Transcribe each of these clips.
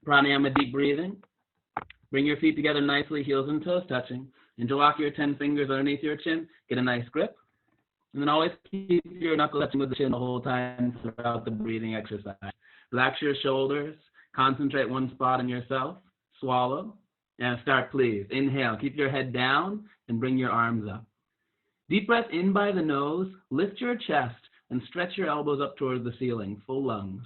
Pranayama, deep breathing. Bring your feet together nicely, heels and toes touching. Interlock your 10 fingers underneath your chin. Get a nice grip. And then always keep your knuckles touching with the chin the whole time throughout the breathing exercise. Relax your shoulders. Concentrate one spot on yourself. Swallow. And start, please. Inhale. Keep your head down and bring your arms up. Deep breath in by the nose. Lift your chest and stretch your elbows up towards the ceiling. Full lungs.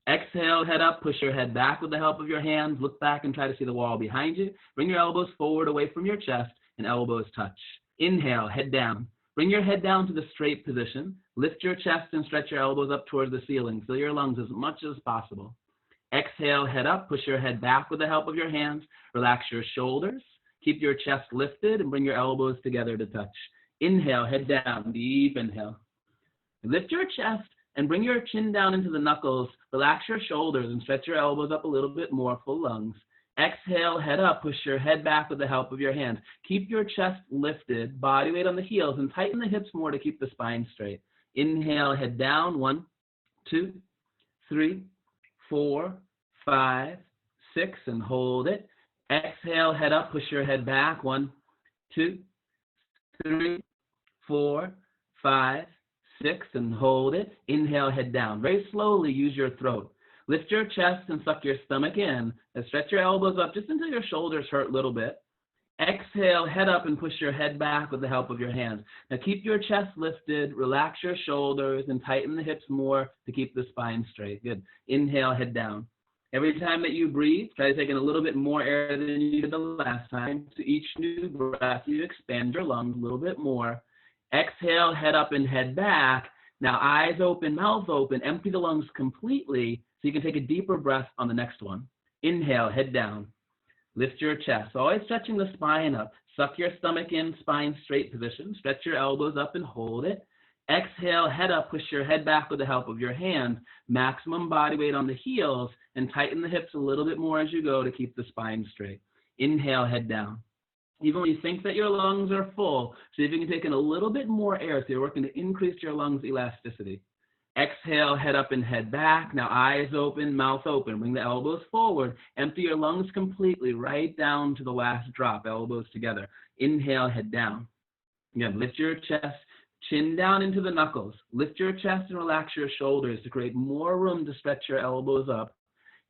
Exhale, head up, push your head back with the help of your hands. Look back and try to see the wall behind you. Bring your elbows forward away from your chest and elbows touch. Inhale, head down. Bring your head down to the straight position. Lift your chest and stretch your elbows up towards the ceiling. Fill your lungs as much as possible. Exhale, head up, push your head back with the help of your hands. Relax your shoulders. Keep your chest lifted and bring your elbows together to touch. Inhale, head down, deep inhale. Lift your chest and bring your chin down into the knuckles. Relax your shoulders and stretch your elbows up a little bit more, full lungs. Exhale, head up, push your head back with the help of your hands. Keep your chest lifted, body weight on the heels, and tighten the hips more to keep the spine straight. Inhale, head down, 1, 2, 3, 4, 5, 6, and hold it. Exhale, head up, push your head back, 1, 2, 3, 4, 5, 6, and hold it. Inhale, head down. Very slowly, use your throat. Lift your chest and suck your stomach in, and stretch your elbows up just until your shoulders hurt a little bit. Exhale, head up and push your head back with the help of your hands. Now keep your chest lifted, relax your shoulders, and tighten the hips more to keep the spine straight. Good. Inhale, head down. Every time that you breathe, try to take in a little bit more air than you did the last time. So each new breath, you expand your lungs a little bit more. Exhale, head up and head back. Now eyes open, mouth open, empty the lungs completely so you can take a deeper breath on the next one. Inhale, head down. Lift your chest, always stretching the spine up. Suck your stomach in, spine straight position. Stretch your elbows up and hold it. Exhale, head up, push your head back with the help of your hands. Maximum body weight on the heels and tighten the hips a little bit more as you go to keep the spine straight. Inhale, head down. Even when you think that your lungs are full, see if you can take in a little bit more air so you're working to increase your lungs' elasticity. Exhale, head up and head back. Now eyes open, mouth open. Bring the elbows forward. Empty your lungs completely right down to the last drop, elbows together. Inhale, head down. Again, lift your chest, chin down into the knuckles. Lift your chest and relax your shoulders to create more room to stretch your elbows up.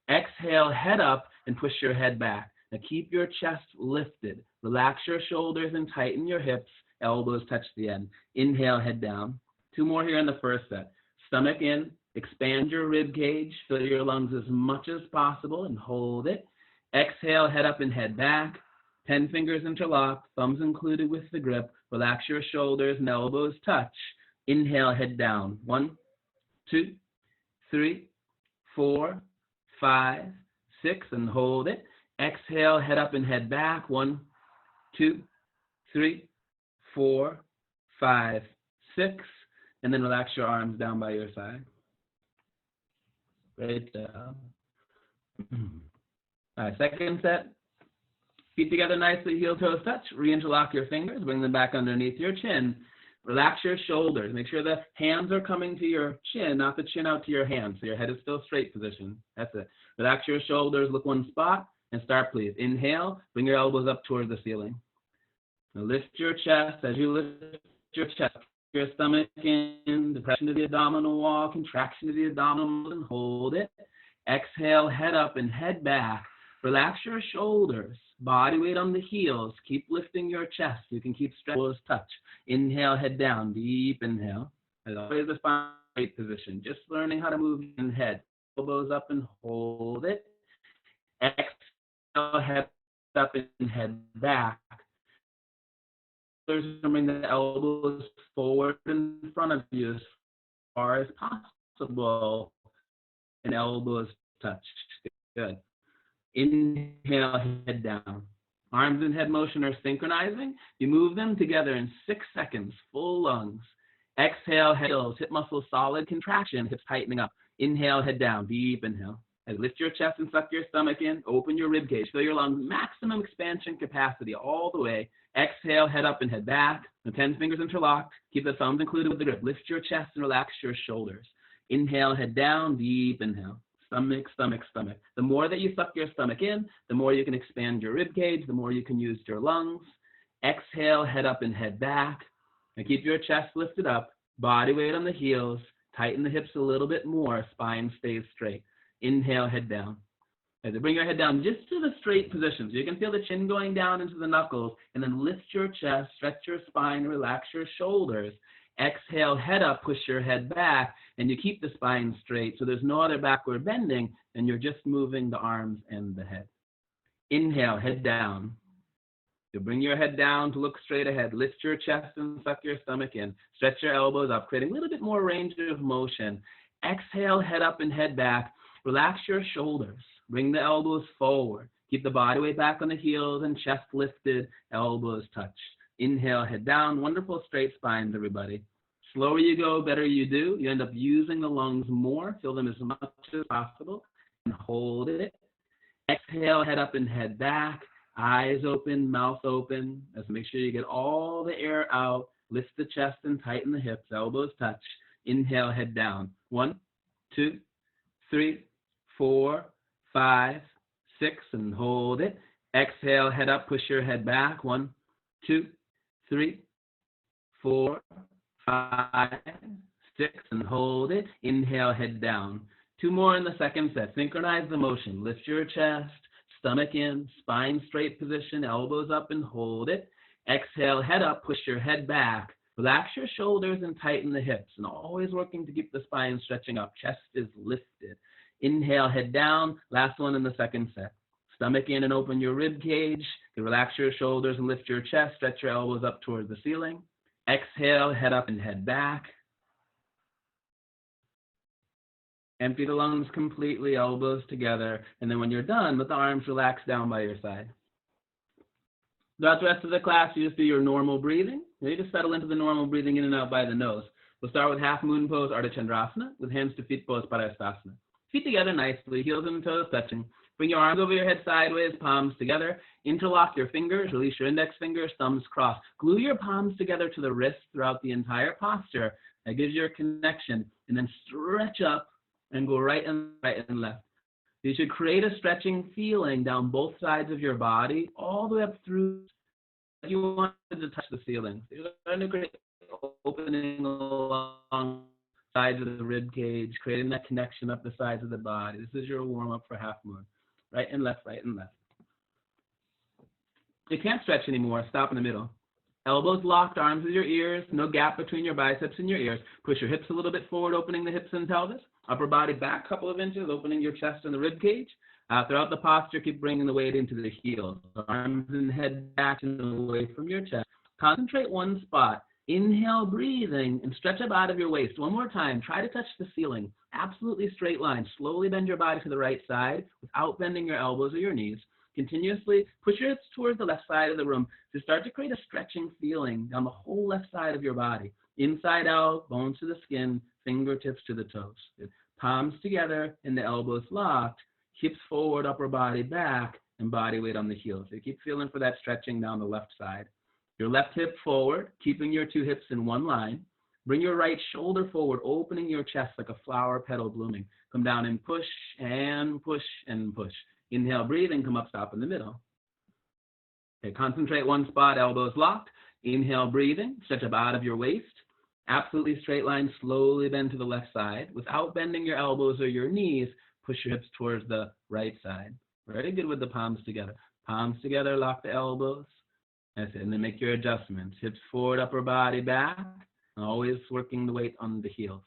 Exhale, head up and push your head back. Now keep your chest lifted. Relax your shoulders and tighten your hips. Elbows touch the end. Inhale, head down. 2 more here in the first set. Stomach in, expand your rib cage, fill your lungs as much as possible and hold it. Exhale, head up and head back. 10 fingers interlocked, thumbs included with the grip. Relax your shoulders and elbows touch. Inhale, head down. 1, 2, 3, 4, 5, 6, and hold it. Exhale, head up and head back. 1, 2, 3, 4, 5, 6. And then relax your arms down by your side. Great job. All right, second set. Feet together nicely, heel toes touch. Re-interlock your fingers, bring them back underneath your chin. Relax your shoulders. Make sure the hands are coming to your chin, not the chin out to your hands, so your head is still straight position. That's it. Relax your shoulders, look one spot, and start, please. Inhale, bring your elbows up towards the ceiling. Now lift your chest. As you lift your chest, your stomach in, depression to the abdominal wall, contraction to the abdominal, and hold it. Exhale, head up and head back. Relax your shoulders, body weight on the heels. Keep lifting your chest. You can keep stretching touch. Inhale, head down, deep inhale. As always, the spine straight position. Just learning how to move your head. Elbows up and hold it. Exhale, head up and head back. Bring the elbows forward in front of you as far as possible, and elbows touch. Good. Inhale, head down. Arms and head motion are synchronizing. You move them together in 6 seconds, full lungs. Exhale, head heels, hip muscles solid, contraction, hips tightening up. Inhale, head down, deep inhale. And lift your chest and suck your stomach in. Open your rib cage. Fill your lungs, maximum expansion capacity all the way. Exhale, head up and head back. The 10 fingers interlocked. Keep the thumbs included with the grip. Lift your chest and relax your shoulders. Inhale, head down, deep inhale. stomach, stomach, stomach. The more that you suck your stomach in, the more you can expand your rib cage, the more you can use your lungs. Exhale, head up and head back. And keep your chest lifted up, body weight on the heels, tighten the hips a little bit more, spine stays straight. Inhale, head down. As you bring your head down just to the straight position, so you can feel the chin going down into the knuckles, and then lift your chest, stretch your spine, relax your shoulders. Exhale, head up, push your head back, and you keep the spine straight, so there's no other backward bending, and you're just moving the arms and the head. Inhale, head down. You bring your head down to look straight ahead. Lift your chest and suck your stomach in. Stretch your elbows up, creating a little bit more range of motion. Exhale, head up and head back. Relax your shoulders. Bring the elbows forward. Keep the body weight back on the heels and chest lifted, elbows touch. Inhale, head down. Wonderful straight spines, everybody. Slower you go, better you do. You end up using the lungs more. Fill them as much as possible. And hold it. Exhale, head up and head back. Eyes open, mouth open. Let's make sure you get all the air out. Lift the chest and tighten the hips. Elbows touch. Inhale, head down. 1, 2, 3, 4, 5, 6, and hold it. Exhale, head up, push your head back. 1, 2, 3, 4, 5, 6, and hold it. Inhale, head down. 2 more in the second set. Synchronize the motion. Lift your chest, stomach in, spine straight position, elbows up, and hold it. Exhale, head up, push your head back. Relax your shoulders and tighten the hips, and always working to keep the spine stretching up. Chest is lifted. Inhale, head down. Last one in the second set. Stomach in and open your rib cage. You relax your shoulders and lift your chest. Stretch your elbows up towards the ceiling. Exhale, head up and head back. Empty the lungs completely, elbows together. And then when you're done, let the arms relax down by your side. Throughout the rest of the class, you just do your normal breathing. You just settle into the normal breathing in and out by the nose. We'll start with half moon pose, Ardha Chandrasana, with hands to feet pose, Parastasana. Feet together nicely, heels and toes touching. Bring your arms over your head sideways, palms together. Interlock your fingers, release your index fingers, thumbs crossed. Glue your palms together to the wrists throughout the entire posture. That gives you a connection. And then stretch up and go right and left. You should create a stretching feeling down both sides of your body, all the way up through. You want to touch the ceiling. You're going to create opening along sides of the rib cage, creating that connection up the sides of the body. This is your warm-up for half moon. Right and left, right and left. You can't stretch anymore. Stop in the middle. Elbows locked, arms with your ears, no gap between your biceps and your ears. Push your hips a little bit forward, opening the hips and pelvis. Upper body back a couple of inches, opening your chest and the rib cage. Throughout the posture, keep bringing the weight into the heels. Arms and head back and away from your chest. Concentrate one spot. Inhale, breathing, and stretch up out of your waist. One more time. Try to touch the ceiling. Absolutely straight line. Slowly bend your body to the right side without bending your elbows or your knees. Continuously push your hips towards the left side of the room to start to create a stretching feeling down the whole left side of your body. Inside out, bones to the skin, fingertips to the toes. Palms together and the elbows locked. Hips forward, upper body back, and body weight on the heels. So you keep feeling for that stretching down the left side. Your left hip forward, keeping your 2 hips in one line. Bring your right shoulder forward, opening your chest like a flower petal blooming. Come down and push and push and push. Inhale, breathe, and come up, stop in the middle. Okay, concentrate one spot, elbows locked. Inhale, breathing, stretch up out of your waist. Absolutely straight line, slowly bend to the left side. Without bending your elbows or your knees, push your hips towards the right side. Very good with the palms together. Palms together, lock the elbows. That's it, and then make your adjustments. Hips forward, upper body back. Always working the weight on the heels.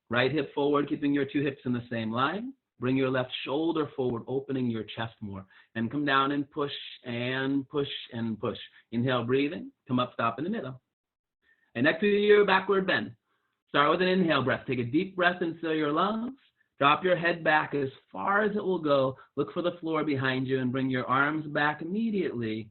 Right hip forward, keeping your 2 hips in the same line. Bring your left shoulder forward, opening your chest more. And come down and push and push and push. Inhale, breathing. Come up, stop in the middle. And next to your backward bend. Start with an inhale breath. Take a deep breath and fill your lungs. Drop your head back as far as it will go. Look for the floor behind you and bring your arms back immediately.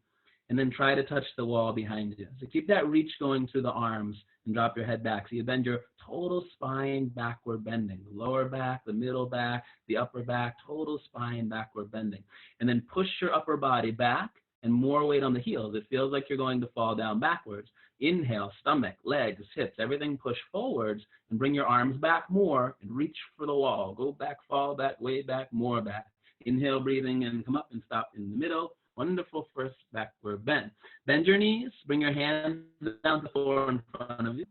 And then try to touch the wall behind you. So keep that reach going through the arms and drop your head back. So you bend your total spine backward bending. The lower back, the middle back, the upper back, total spine backward bending. And then push your upper body back and more weight on the heels. It feels like you're going to fall down backwards. Inhale, stomach, legs, hips, everything push forwards, and bring your arms back more and reach for the wall. Go back, fall back, way back, more back. Inhale, breathing, and come up and stop in the middle. Wonderful first backward bend. Bend your knees, bring your hands down to the floor in front of you,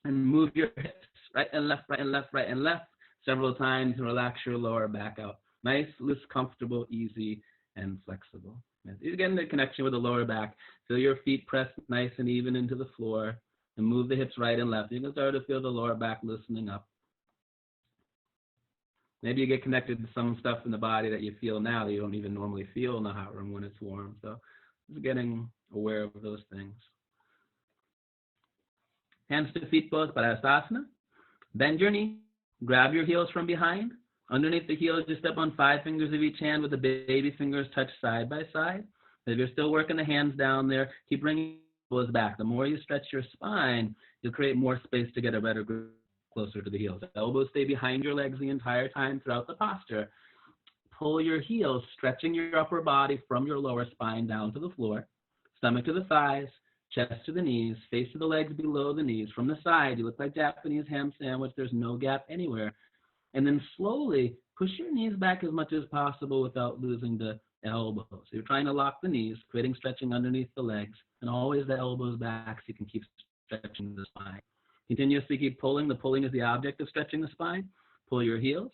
and move your hips right and left, right and left, right and left several times, and relax your lower back out. Nice, loose, comfortable, easy, and flexible. You're getting the connection with the lower back. Feel your feet press nice and even into the floor, and move the hips right and left. You can start to feel the lower back loosening up. Maybe you get connected to some stuff in the body that you feel now that you don't even normally feel in the hot room when it's warm. So just getting aware of those things. Hands to feet pose, Padasana. Bend your knee. Grab your heels from behind. Underneath the heels, just step on 5 fingers of each hand with the baby fingers touched side by side. If you're still working the hands down there, keep bringing the elbows back. The more you stretch your spine, you'll create more space to get a better grip closer to the heels. The elbows stay behind your legs the entire time throughout the posture. Pull your heels, stretching your upper body from your lower spine down to the floor. Stomach to the thighs, chest to the knees, face to the legs below the knees. From the side, you look like Japanese ham sandwich. There's no gap anywhere. And then slowly push your knees back as much as possible without losing the elbows. So you're trying to lock the knees, creating stretching underneath the legs, and always the elbows back so you can keep stretching the spine. Continuously keep pulling. The pulling is the object of stretching the spine. Pull your heels.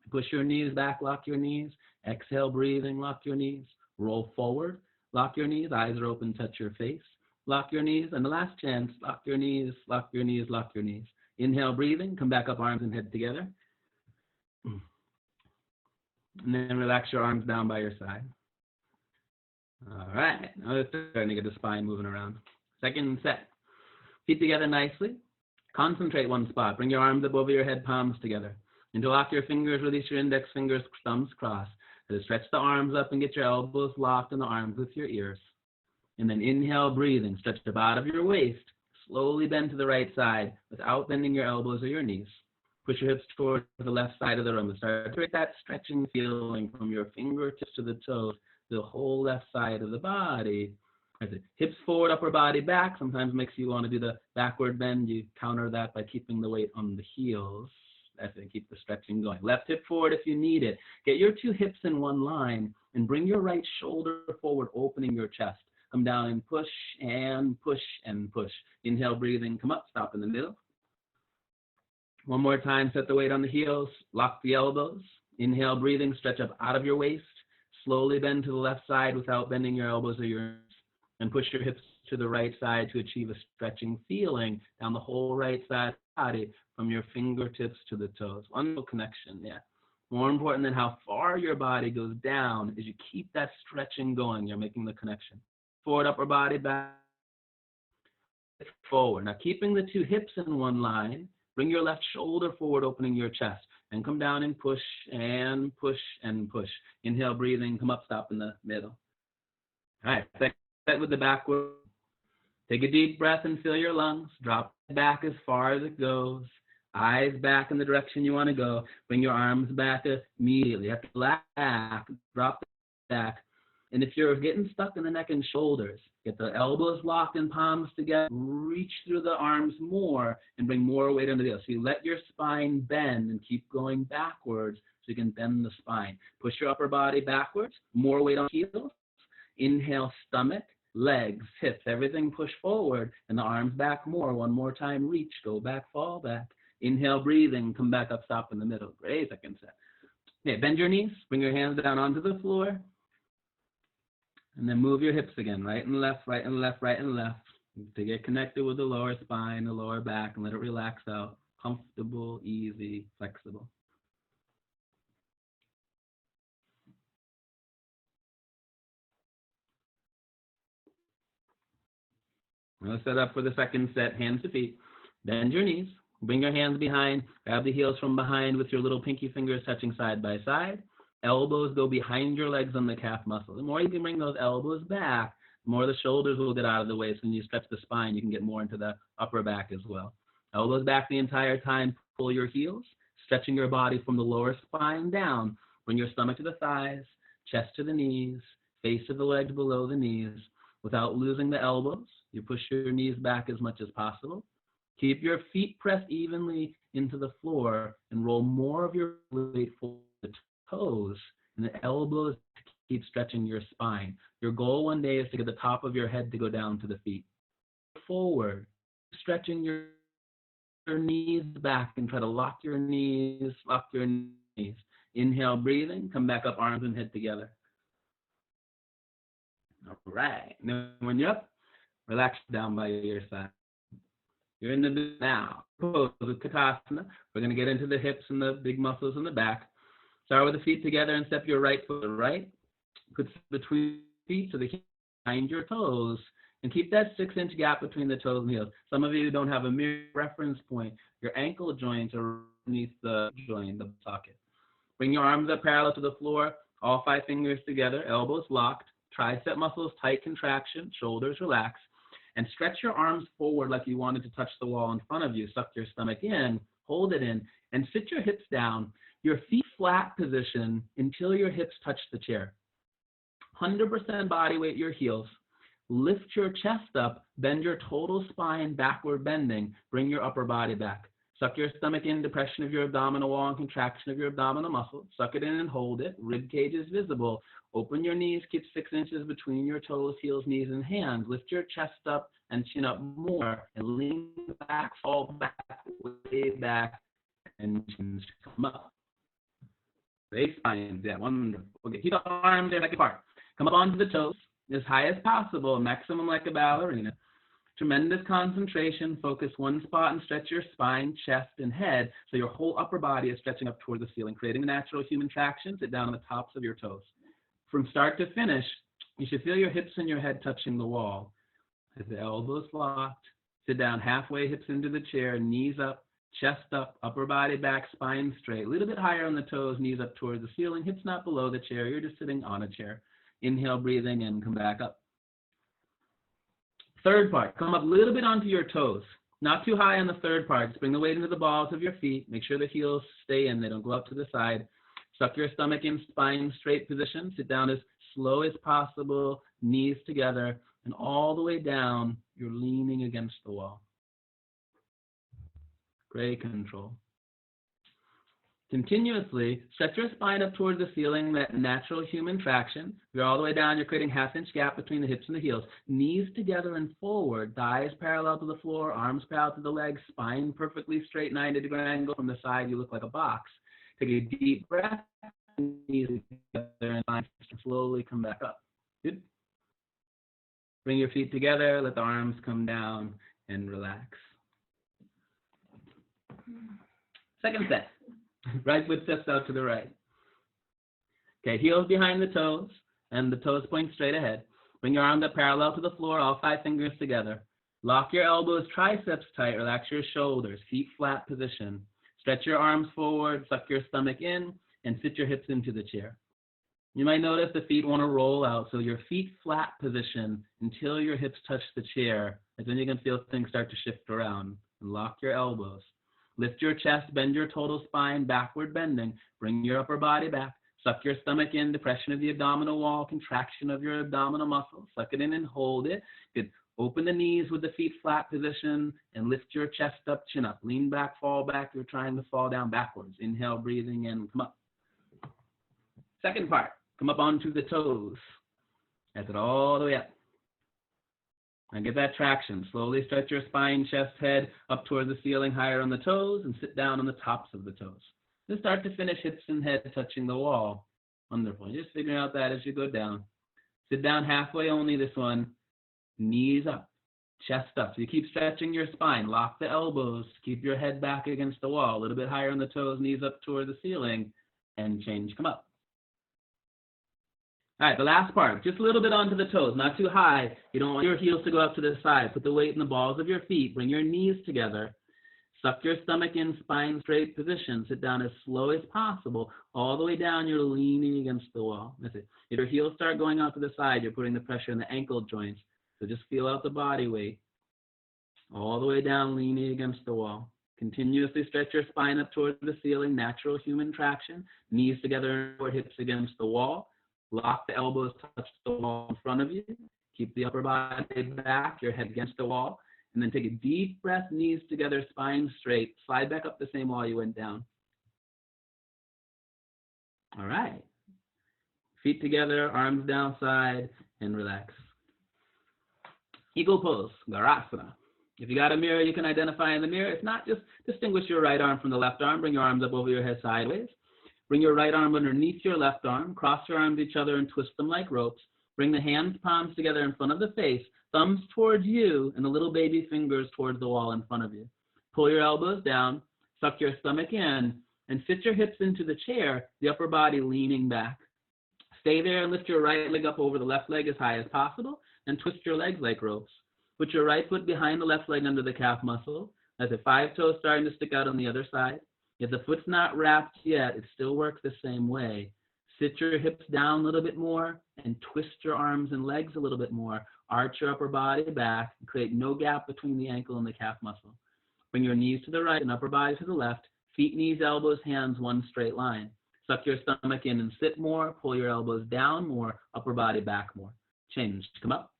Push your knees back, lock your knees. Exhale, breathing, lock your knees. Roll forward, lock your knees. Eyes are open, touch your face. Lock your knees. And the last chance, lock your knees, lock your knees, lock your knees. Inhale, breathing. Come back up, arms and head together. And then relax your arms down by your side. All right. Now it's starting to get the spine moving around. Second set. Feet together nicely. Concentrate one spot. Bring your arms up over your head, palms together. Interlock your fingers, release your index fingers, thumbs crossed. Stretch the arms up and get your elbows locked in the arms with your ears. And then inhale, breathing. Stretch the bottom of your waist. Slowly bend to the right side without bending your elbows or your knees. Push your hips towards the left side of the room and start to create that stretching feeling from your fingertips to the toes, the whole left side of the body. Hips forward, upper body back. Sometimes makes you want to do the backward bend. You counter that by keeping the weight on the heels. That's it. Keep the stretching going. Left hip forward if you need it. Get your 2 hips in one line and bring your right shoulder forward, opening your chest. Come down and push and push and push. Inhale, breathing. Come up, stop in the middle. One more time, set the weight on the heels, lock the elbows. Inhale, breathing, stretch up out of your waist. Slowly bend to the left side without bending your elbows or your knees. And push your hips to the right side to achieve a stretching feeling down the whole right side of the body from your fingertips to the toes. Wonderful connection, yeah. More important than how far your body goes down is you keep that stretching going. You're making the connection. Forward, upper body, back, forward. Now, keeping the 2 hips in one line, bring your left shoulder forward, opening your chest. And come down and push and push and push. Inhale, breathing, come up, stop in the middle. All right, set with the backward. Take a deep breath and fill your lungs. Drop it back as far as it goes. Eyes back in the direction you want to go. Bring your arms back immediately. You have to relax back, drop it back. And if you're getting stuck in the neck and shoulders, get the elbows locked and palms together. Reach through the arms more and bring more weight under the heels. So you let your spine bend and keep going backwards so you can bend the spine. Push your upper body backwards, more weight on the heels. Inhale, stomach, legs, hips, everything push forward and the arms back more. One more time, reach, go back, fall back. Inhale, breathing, come back up, stop in the middle. Great, second set. Okay, bend your knees, bring your hands down onto the floor. And then move your hips again, right and left, right and left, right and left. To get connected with the lower spine, the lower back, and let it relax out. Comfortable, easy, flexible. Let's set up for the second set, hands to feet. Bend your knees, bring your hands behind, grab the heels from behind with your little pinky fingers touching side by side. Elbows go behind your legs on the calf muscle. The more you can bring those elbows back, the more the shoulders will get out of the way. So when you stretch the spine, you can get more into the upper back as well. Elbows back the entire time. Pull your heels, stretching your body from the lower spine down. Bring your stomach to the thighs, chest to the knees, Face of the legs below the knees. Without losing the elbows, you push your knees back as much as possible. Keep your feet pressed evenly into the floor and roll more of your weight forward the toes and the elbows to keep stretching your spine. Your goal one day is to get the top of your head to go down to the feet. Forward, stretching your knees back and try to lock your knees, Inhale, breathing, come back up, arms and head together. All right, now when you're up, relax down by your side. You're in the now pose of Katasana. We're going to get into the hips and the big muscles in the back. Start with the feet together and step your right foot to the right. Put between feet so the heels behind your toes, and keep that 6-inch gap between the toes and heels. Some of you don't have a mirror reference point. Your ankle joints are underneath the joint, the socket. Bring your arms up parallel to the floor, all 5 fingers together, elbows locked, tricep muscles tight contraction, shoulders relax, and stretch your arms forward like you wanted to touch the wall in front of you. Suck your stomach in, hold it in, and sit your hips down. Your feet flat position until your hips touch the chair. 100% body weight your heels. Lift your chest up, bend your total spine backward bending, bring your upper body back. Suck your stomach in, depression of your abdominal wall and contraction of your abdominal muscle. Suck it in and hold it. Rib cage is visible. Open your knees, keep 6 inches between your toes, heels, knees, and hands. Lift your chest up and chin up more, and lean back, fall back, way back, and chins come up. Great spine, yeah, wonderful. Okay, keep the arms there like apart. Come up onto the toes as high as possible, maximum like a ballerina. Tremendous concentration, focus one spot and stretch your spine, chest, and head so your whole upper body is stretching up toward the ceiling, creating a natural human traction. Sit down on the tops of your toes. From start to finish, you should feel your hips and your head touching the wall. As the elbows locked, sit down halfway, hips into the chair, knees up, chest up, upper body back, spine straight. A little bit higher on the toes, knees up towards the ceiling, hips not below the chair. You're just sitting on a chair. Inhale, breathing, and come back up. Third part, come up a little bit onto your toes. Not too high on the third part. Just bring the weight into the balls of your feet. Make sure the heels stay in. They don't go up to the side. Suck your stomach in, spine straight position. Sit down as slow as possible, knees together, and all the way down, you're leaning against the wall. Great control. Continuously stretch your spine up towards the ceiling, that natural human traction. You're all the way down, you're creating half-inch gap between the hips and the heels. Knees together and forward, thighs parallel to the floor, arms parallel to the legs, spine perfectly straight, 90-degree angle. From the side, you look like a box. Take a deep breath, knees together, and slowly come back up. Good. Bring your feet together, let the arms come down, and relax. Second set. Right foot steps out to the right. Okay, heels behind the toes, and the toes point straight ahead. Bring your arms up parallel to the floor, all 5 fingers together. Lock your elbows, triceps tight, relax your shoulders, feet flat position. Stretch your arms forward, suck your stomach in, and sit your hips into the chair. You might notice the feet want to roll out, so your feet flat position until your hips touch the chair, and then you can feel things start to shift around. And lock your elbows. Lift your chest, bend your total spine, backward bending. Bring your upper body back. Suck your stomach in, depression of the abdominal wall, contraction of your abdominal muscles. Suck it in and hold it. Good. Open the knees with the feet flat position and lift your chest up, chin up. Lean back, fall back. You're trying to fall down backwards. Inhale, breathing in, come up. Second part, come up onto the toes. That's it all the way up. And get that traction. Slowly stretch your spine, chest, head up toward the ceiling, higher on the toes, and sit down on the tops of the toes. Then start to finish, hips and head touching the wall. Wonderful. You're just figuring out that as you go down. Sit down halfway only this one. Knees up, chest up. So you keep stretching your spine. Lock the elbows. Keep your head back against the wall. A little bit higher on the toes, knees up toward the ceiling, and change, come up. All right, the last part, just a little bit onto the toes, not too high. You don't want your heels to go up to the side. Put the weight in the balls of your feet. Bring your knees together. Suck your stomach in, spine straight position. Sit down as slow as possible. All the way down, you're leaning against the wall. That's it. If your heels start going out to the side, you're putting the pressure in the ankle joints. So just feel out the body weight. All the way down, leaning against the wall. Continuously stretch your spine up towards the ceiling, natural human traction. Knees together, hips against the wall. Lock the elbows, touch the wall in front of you. Keep the upper body back, your head against the wall. And then take a deep breath, knees together, spine straight. Slide back up the same wall you went down. All right. Feet together, arms down side, and relax. Eagle pose, Garasana. If you got a mirror, you can identify in the mirror. If not, just distinguish your right arm from the left arm. Bring your arms up over your head sideways. Bring your right arm underneath your left arm. Cross your arms each other and twist them like ropes. Bring the hands, palms together in front of the face. Thumbs towards you and the little baby fingers towards the wall in front of you. Pull your elbows down, suck your stomach in, and sit your hips into the chair, the upper body leaning back. Stay there and lift your right leg up over the left leg as high as possible and twist your legs like ropes. Put your right foot behind the left leg under the calf muscle. That's the 5 toes starting to stick out on the other side. If the foot's not wrapped yet, it still works the same way. Sit your hips down a little bit more and twist your arms and legs a little bit more. Arch your upper body back and create no gap between the ankle and the calf muscle. Bring your knees to the right and upper body to the left. Feet, knees, elbows, hands, one straight line. Suck your stomach in and sit more. Pull your elbows down more. Upper body back more. Change. Come up.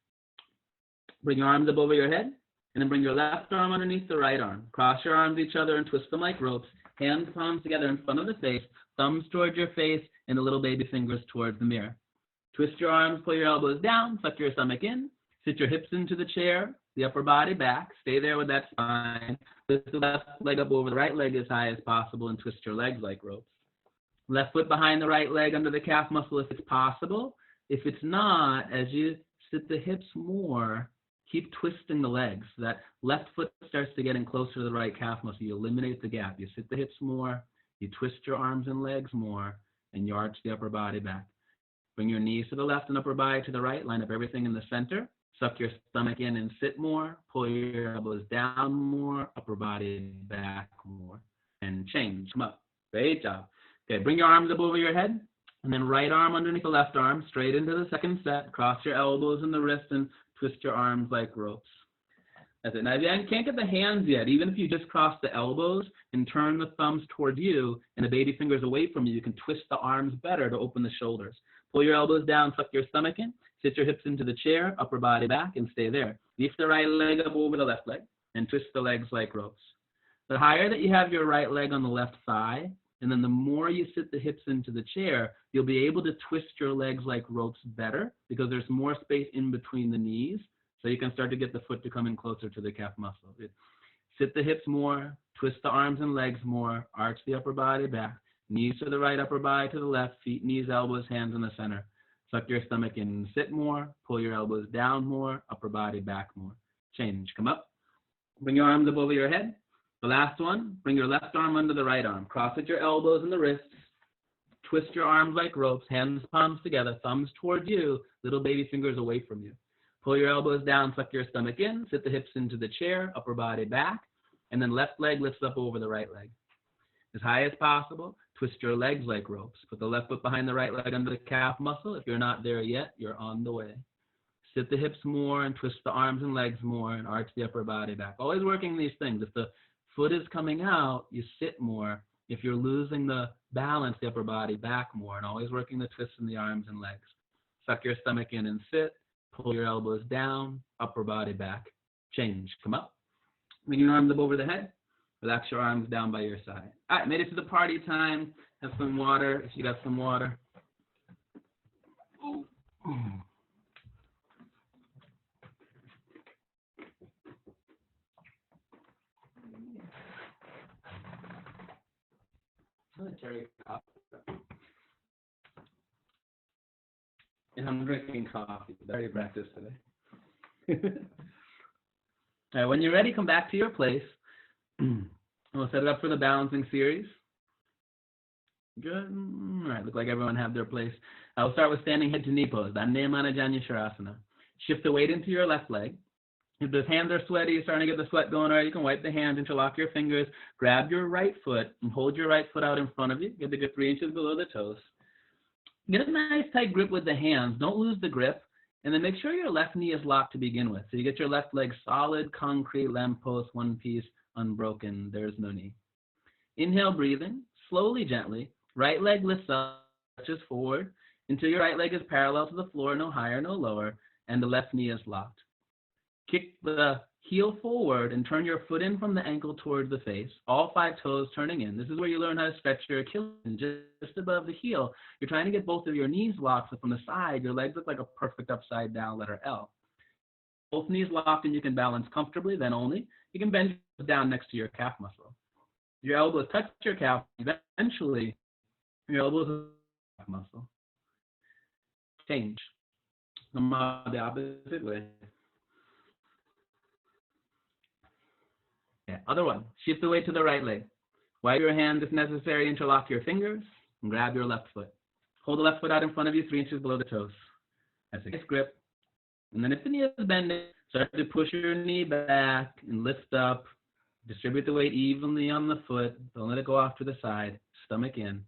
Bring your arms up over your head. And then bring your left arm underneath the right arm. Cross your arms each other and twist them like ropes. Hands, palms together in front of the face. Thumbs towards your face and the little baby fingers towards the mirror. Twist your arms, pull your elbows down, suck your stomach in. Sit your hips into the chair, the upper body back. Stay there with that spine. Lift the left leg up over the right leg as high as possible and twist your legs like ropes. Left foot behind the right leg under the calf muscle if it's possible. If it's not, as you sit the hips more, keep twisting the legs. That left foot starts to get in closer to the right calf muscle. You eliminate the gap. You sit the hips more, you twist your arms and legs more, and you arch the upper body back. Bring your knees to the left and upper body to the right. Line up everything in the center. Suck your stomach in and sit more. Pull your elbows down more. Upper body back more. And change. Come up. Great job. Okay, bring your arms up over your head. And then right arm underneath the left arm. Straight into the second set. Cross your elbows and the wrist and twist your arms like ropes. That's it. Now, if you can't get the hands yet, even if you just cross the elbows and turn the thumbs toward you and the baby fingers away from you, you can twist the arms better to open the shoulders. Pull your elbows down, suck your stomach in, sit your hips into the chair, upper body back, and stay there. Lift the right leg up over the left leg and twist the legs like ropes. The higher that you have your right leg on the left thigh, and then the more you sit the hips into the chair, you'll be able to twist your legs like ropes better because there's more space in between the knees. So you can start to get the foot to come in closer to the calf muscle. Sit the hips more, twist the arms and legs more, arch the upper body back, knees to the right, upper body to the left, feet, knees, elbows, hands in the center. Suck your stomach in and sit more, pull your elbows down more, upper body back more. Change, come up. Bring your arms up over your head. The last one, bring your left arm under the right arm. Cross at your elbows and the wrists. Twist your arms like ropes, hands, palms together, thumbs toward you, little baby fingers away from you. Pull your elbows down, suck your stomach in, sit the hips into the chair, upper body back, and then left leg lifts up over the right leg. As high as possible, twist your legs like ropes. Put the left foot behind the right leg under the calf muscle. If you're not there yet, you're on the way. Sit the hips more and twist the arms and legs more and arch the upper body back. Always working these things. If the foot is coming out, you sit more. If you're losing the balance, the upper body back more, and always working the twists in the arms and legs. Suck your stomach in and sit. Pull your elbows down, upper body back. Change. Come up. Bring your arms up over the head. Relax your arms down by your side. All right, made it to the party time. Have some water if you got some water. Ooh. Military coffee. And I'm drinking coffee. Very practice today. All right, when you're ready, come back to your place. We'll set it up for the balancing series. Good. All right, look like everyone have their place. I'll start with standing head to knee pose. Dandayamana Janyasharasana. Shift the weight into your left leg. If the hands are sweaty, you're starting to get the sweat going, all right, you can wipe the hands, interlock your fingers, grab your right foot, and hold your right foot out in front of you. Get the grip 3 inches below the toes. Get a nice tight grip with the hands. Don't lose the grip. And then make sure your left knee is locked to begin with. So you get your left leg solid, concrete, lamppost, one piece, unbroken. There's no knee. Inhale, breathing. Slowly, gently. Right leg lifts up, stretches forward. until your right leg is parallel to the floor, no higher, no lower, and the left knee is locked. Kick the heel forward and turn your foot in from the ankle towards the face, all 5 toes turning in. This is where you learn how to stretch your Achilles just above the heel. You're trying to get both of your knees locked, so from the side, your legs look like a perfect upside down letter L. Both knees locked and you can balance comfortably, then only. You can bend down next to your calf muscle. Your elbows touch your calf, eventually your elbows touch your calf muscle. Change. Come out the opposite way. Okay, other one. Shift the weight to the right leg. Wipe your hands if necessary, interlock your fingers, and grab your left foot. Hold the left foot out in front of you, 3 inches below the toes. That's a nice grip. And then if the knee is bending, start to push your knee back and lift up. Distribute the weight evenly on the foot. Don't let it go off to the side. Stomach in.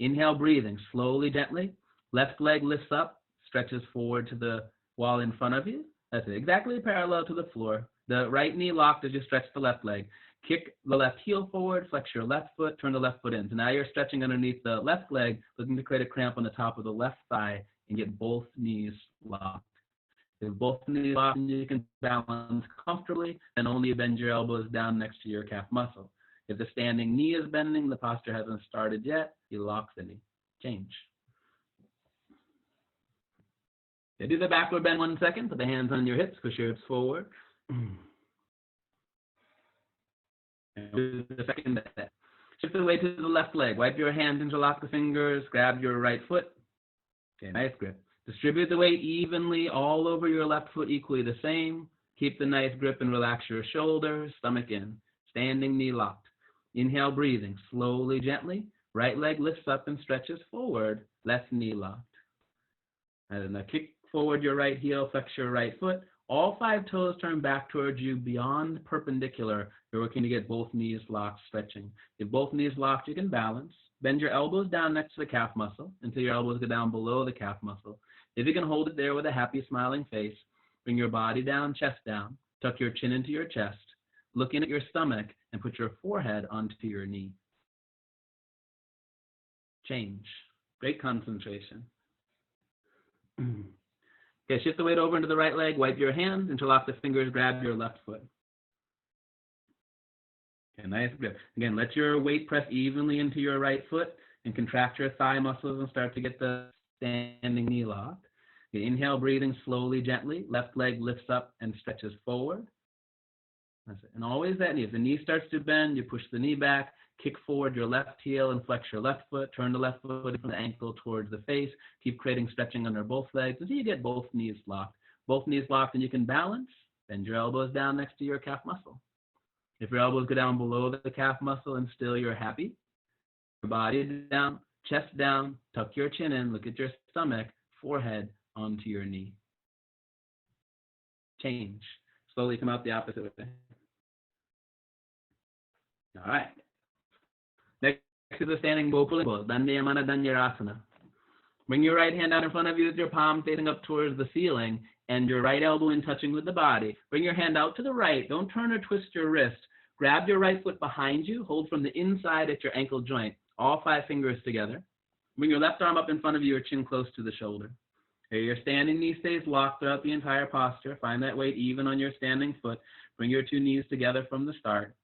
Inhale, breathing slowly, gently. Left leg lifts up, stretches forward to the wall in front of you. That's it, exactly parallel to the floor. The right knee locked as you stretch the left leg. Kick the left heel forward, flex your left foot, turn the left foot in. So now you're stretching underneath the left leg, looking to create a cramp on the top of the left thigh and get both knees locked. If both knees locked and you can balance comfortably, then only bend your elbows down next to your calf muscle. If the standing knee is bending, the posture hasn't started yet, you lock the knee. Change. Okay, do the backward bend 1 second. Put the hands on your hips, push your hips forward. Do the second bend. Shift the weight to the left leg. Wipe your hands, interlock the fingers, grab your right foot. Okay, nice grip. Distribute the weight evenly all over your left foot, equally the same. Keep the nice grip and relax your shoulders, stomach in. Standing knee locked. Inhale, breathing slowly, gently. Right leg lifts up and stretches forward. Left knee locked. And now kick forward your right heel, flex your right foot. All 5 toes turn back towards you beyond perpendicular. You're working to get both knees locked, stretching. If both knees locked, you can balance. Bend your elbows down next to the calf muscle until your elbows go down below the calf muscle. If you can hold it there with a happy, smiling face, bring your body down, chest down. Tuck your chin into your chest. Look in at your stomach and put your forehead onto your knee. Change. Great concentration. Okay, shift the weight over into the right leg. Wipe your hands, interlock the fingers, grab your left foot. Okay, nice grip. Again, let your weight press evenly into your right foot and contract your thigh muscles and start to get the standing knee locked. Okay, inhale, breathing slowly, gently. Left leg lifts up and stretches forward. That's it. And always that knee. If the knee starts to bend, you push the knee back, kick forward your left heel and flex your left foot. Turn the left foot from the ankle towards the face. Keep creating stretching under both legs until you get both knees locked. Both knees locked and you can balance. Bend your elbows down next to your calf muscle. If your elbows go down below the calf muscle and still you're happy, your body down, chest down, tuck your chin in, look at your stomach, forehead onto your knee. Change. Slowly come out the opposite way. All right. Next is the standing Gopala, Dandayamana Danyarasana. Bring your right hand out in front of you with your palm facing up towards the ceiling and your right elbow in touching with the body. Bring your hand out to the right. Don't turn or twist your wrist. Grab your right foot behind you. Hold from the inside at your ankle joint. All 5 fingers together. Bring your left arm up in front of you, your chin close to the shoulder. Here, your standing knee stays locked throughout the entire posture. Find that weight even on your standing foot. Bring your 2 knees together from the start.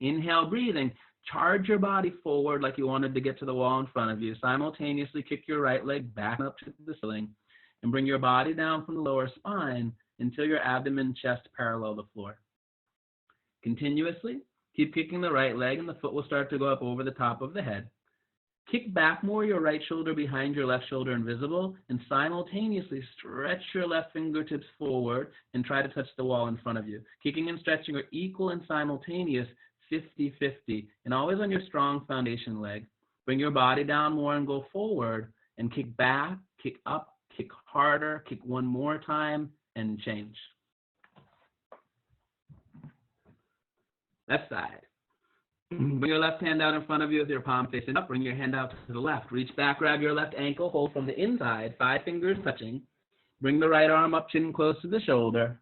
Inhale, breathing. Charge your body forward like you wanted to get to the wall in front of you. Simultaneously kick your right leg back up to the ceiling and bring your body down from the lower spine until your abdomen, chest parallel the floor. Continuously, keep kicking the right leg and the foot will start to go up over the top of the head. Kick back more, your right shoulder behind your left shoulder invisible, and simultaneously stretch your left fingertips forward and try to touch the wall in front of you. Kicking and stretching are equal and simultaneous, 50-50, and always on your strong foundation leg. Bring your body down more and go forward and kick back, kick up, kick harder, kick 1 more time, and change. Left side. Bring your left hand out in front of you with your palm facing up. Bring your hand out to the left. Reach back, grab your left ankle, hold from the inside, 5 fingers touching. Bring the right arm up, chin close to the shoulder.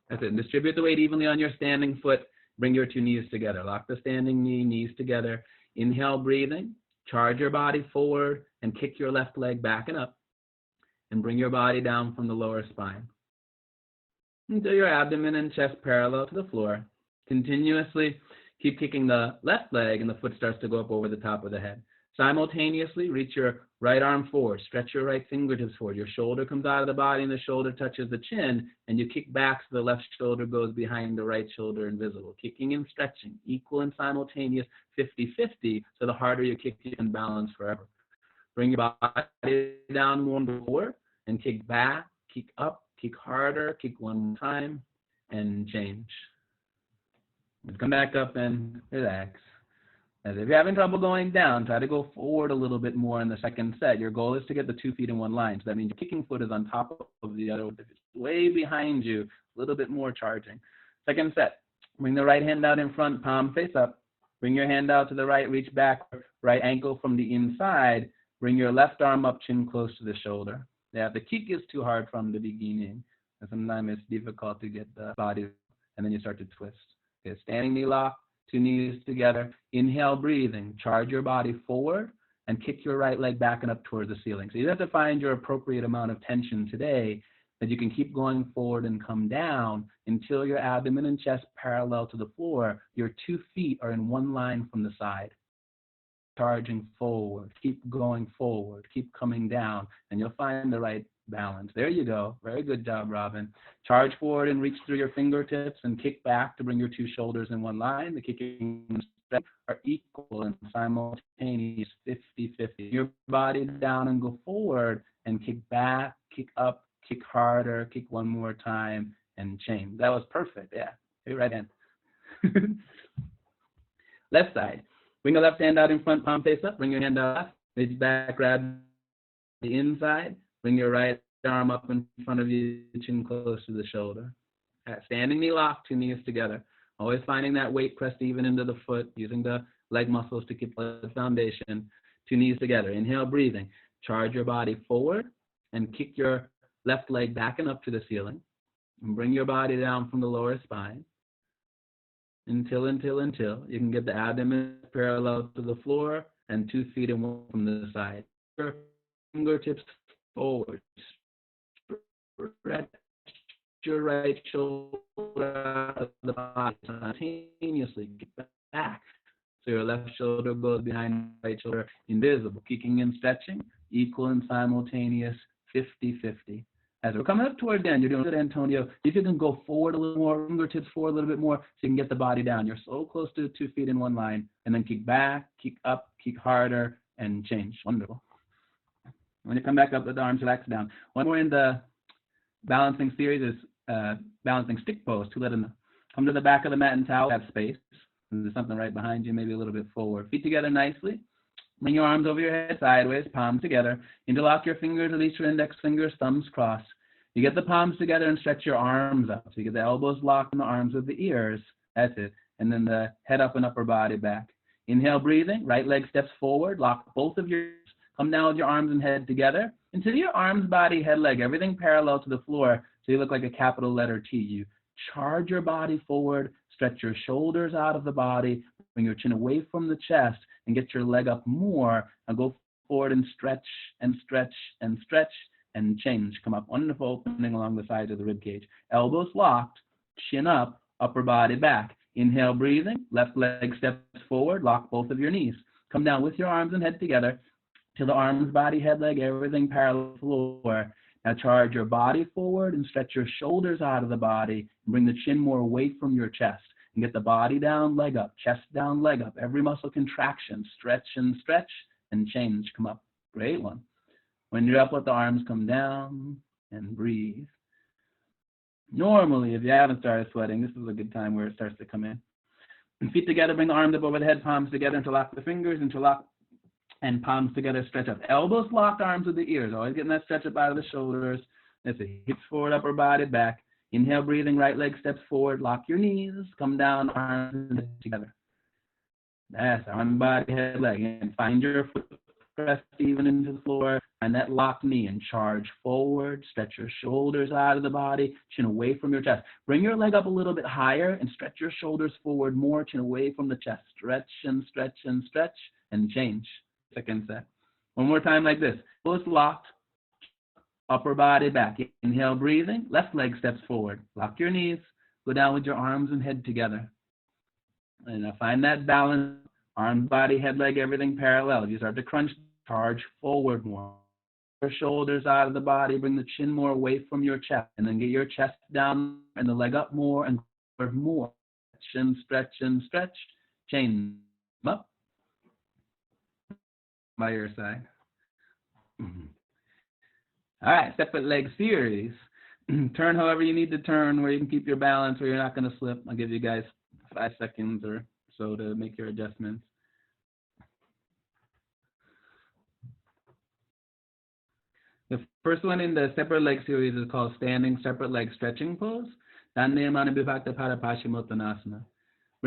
That's it. And distribute the weight evenly on your standing foot. Bring your 2 knees together. Lock the standing knee, knees together. Inhale, breathing. Charge your body forward and kick your left leg back and up. and bring your body down from the lower spine until your abdomen and chest parallel to the floor. Continuously keep kicking the left leg and the foot starts to go up over the top of the head. Simultaneously, reach your right arm forward, stretch your right fingertips forward. Your shoulder comes out of the body and the shoulder touches the chin, and you kick back so the left shoulder goes behind the right shoulder invisible. Kicking and stretching, equal and simultaneous, 50-50, so the harder you kick, you can balance forever. Bring your body down more forward and kick back, kick up, kick harder, kick one more time, and change. Come back up and relax. As if you're having trouble going down, try to go forward a little bit more in the second set. Your goal is to get the 2 feet in one line. So that means your kicking foot is on top of the other. If it's way behind you, a little bit more charging. Second set, bring the right hand out in front, palm face up. Bring your hand out to the right, reach back, right ankle from the inside. Bring your left arm up, chin close to the shoulder. Yeah, if the kick is too hard from the beginning, and sometimes it's difficult to get the body, and then you start to twist. Okay, standing knee lock, 2 knees together. Inhale, breathing. Charge your body forward and kick your right leg back and up towards the ceiling. So you have to find your appropriate amount of tension today that you can keep going forward and come down until your abdomen and chest parallel to the floor. Your 2 feet are in one line from the side. Charging forward, keep going forward, keep coming down, and you'll find the right balance. There you go. Very good job, Robin. Charge forward and reach through your fingertips and kick back to bring your 2 shoulders in one line. The kicking and stretch are equal and simultaneous, 50-50. Your body down and go forward and kick back, kick up, kick harder, kick one more time, and change. That was perfect. Yeah. Your right hand. Left side. Bring the left hand out in front, palm face up. Bring your hand out, reach back, grab the inside. Bring your right arm up in front of you, chin close to the shoulder. Standing knee lock, 2 knees together. Always finding that weight pressed even into the foot, using the leg muscles to keep the foundation. 2 knees together. Inhale, breathing. Charge your body forward and kick your left leg back and up to the ceiling. And bring your body down from the lower spine. Until you can get the abdomen parallel to the floor and 2 feet in one from the side. Your fingertips forward. Stretch your right shoulder out of the body simultaneously. Get back. So your left shoulder goes behind the right shoulder, invisible. Kicking and stretching, equal and simultaneous, 50-50. As we're coming up toward the end, you're doing good, Antonio. If you can go forward a little more, fingertips forward a little bit more, so you can get the body down. You're so close to 2 feet in one line. And then kick back, kick up, kick harder, and change. Wonderful. When you come back up with the arms relaxed down. One more in the balancing series is balancing stick pose. 2 letters. Come to the back of the mat and towel. Have space. And there's something right behind you, maybe a little bit forward. Feet together nicely. Bring your arms over your head sideways, palms together. Interlock your fingers, release your index fingers, thumbs crossed. You get the palms together and stretch your arms up. So you get the elbows locked and the arms with the ears. That's it. And then the head up and upper body back. Inhale, breathing. Right leg steps forward. Lock both of your, come down with your arms and head together. Until your arms, body, head, leg, everything parallel to the floor. So you look like a capital letter T. You charge your body forward, stretch your shoulders out of the body, bring your chin away from the chest, and get your leg up more. Now go forward and stretch and stretch and stretch and change. Come up, wonderful opening along the sides of the rib cage. Elbows locked, chin up, upper body back. Inhale, breathing. Left leg steps forward. Lock both of your knees. Come down with your arms and head together till the arms, body, head, leg, everything parallel to the floor. Now charge your body forward and stretch your shoulders out of the body and bring the chin more away from your chest. And get the body down, leg up, chest down, leg up. Every muscle contraction. Stretch and change. Come up. Great one. When you're up, let the arms come down and breathe. Normally, if you haven't started sweating, this is a good time where it starts to come in. And feet together, bring the arms up over the head, palms together, interlock the fingers, interlock and palms together, stretch up. Elbows locked, arms with the ears. Always getting that stretch up out of the shoulders. That's it. Hips forward, upper body back. Inhale, breathing, right leg steps forward. Lock your knees, come down, arms together. That's arm, body, head, leg. And find your foot pressed even into the floor. Find that locked knee and charge forward. Stretch your shoulders out of the body, chin away from your chest. Bring your leg up a little bit higher and stretch your shoulders forward more, chin away from the chest. Stretch and stretch and stretch and change. Second set. One more time like this. Elbows locked, upper body back. Inhale, breathing. Left leg steps forward. Lock your knees. Go down with your arms and head together. And now find that balance. Arms, body, head, leg, everything parallel. You start to crunch, charge forward more. Your shoulders out of the body. Bring the chin more away from your chest. And then get your chest down and the leg up more and forward more. Stretch and stretch and stretch. Chain up by your side. All right, separate leg series. Turn however you need to turn, where you can keep your balance, where you're not going to slip. I'll give you guys 5 seconds or so to make your adjustments. The first one in the separate leg series is called standing separate leg stretching pose. Bring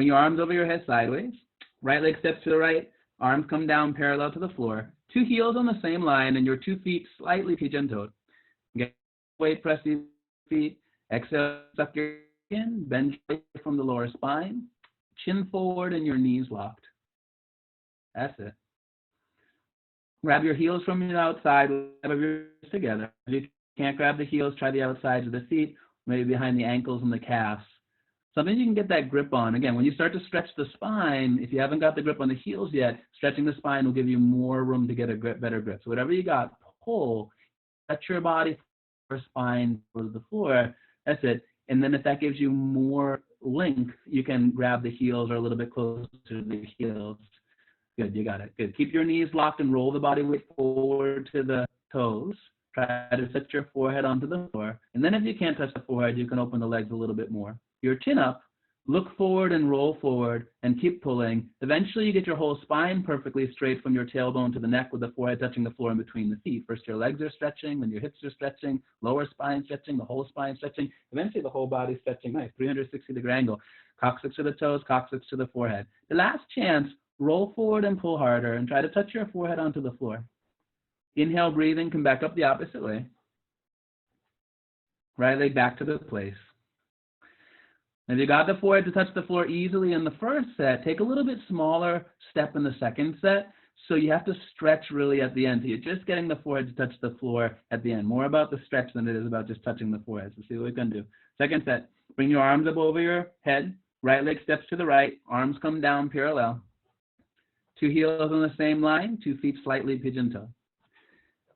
your arms over your head sideways. Right leg steps to the right. Arms come down parallel to the floor. 2 heels on the same line and your 2 feet slightly pigeon-toed. Get weight, press your feet. Exhale, suck your chin. Bend from the lower spine. Chin forward and your knees locked. That's it. Grab your heels from the outside, grab your wrists together. If you can't grab the heels, try the outsides of the feet, maybe behind the ankles and the calves. Something you can get that grip on. Again, when you start to stretch the spine, if you haven't got the grip on the heels yet, stretching the spine will give you more room to get a better grip. So whatever you got, pull, stretch your body for spine towards the floor. That's it. And then if that gives you more length, you can grab the heels or a little bit closer to the heels. Good, you got it. Good. Keep your knees locked and roll the body weight forward to the toes. Try to set your forehead onto the floor. And then if you can't touch the forehead, you can open the legs a little bit more. Your chin up, look forward and roll forward and keep pulling. Eventually you get your whole spine perfectly straight from your tailbone to the neck with the forehead touching the floor in between the feet. First your legs are stretching, then your hips are stretching, lower spine stretching, the whole spine stretching, eventually the whole body stretching. Nice, 360-degree angle. Coccyx to the toes, coccyx to the forehead. The last chance, roll forward and pull harder and try to touch your forehead onto the floor. Inhale, breathing, come back up the opposite way. Right leg back to the place. If you got the forehead to touch the floor easily in the first set, take a little bit smaller step in the second set. So you have to stretch really at the end. So you're just getting the forehead to touch the floor at the end. More about the stretch than it is about just touching the forehead. So see what we can do. Second set, bring your arms up over your head. Right leg steps to the right. Arms come down parallel. 2 heels on the same line. 2 feet slightly pigeon-toed.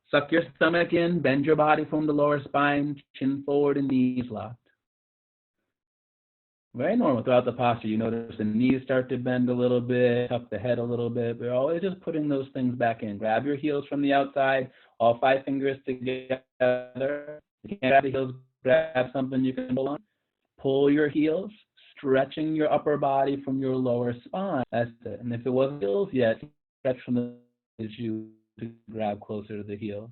Suck your stomach in. Bend your body from the lower spine. Chin forward and knees locked. Very normal throughout the posture. You notice the knees start to bend a little bit, tuck the head a little bit. We're always just putting those things back in. Grab your heels from the outside, all 5 fingers together. If you can't grab the heels, grab something you can pull on. Pull your heels, stretching your upper body from your lower spine. That's it. And if it wasn't heels yet, stretch from the you to grab closer to the heels.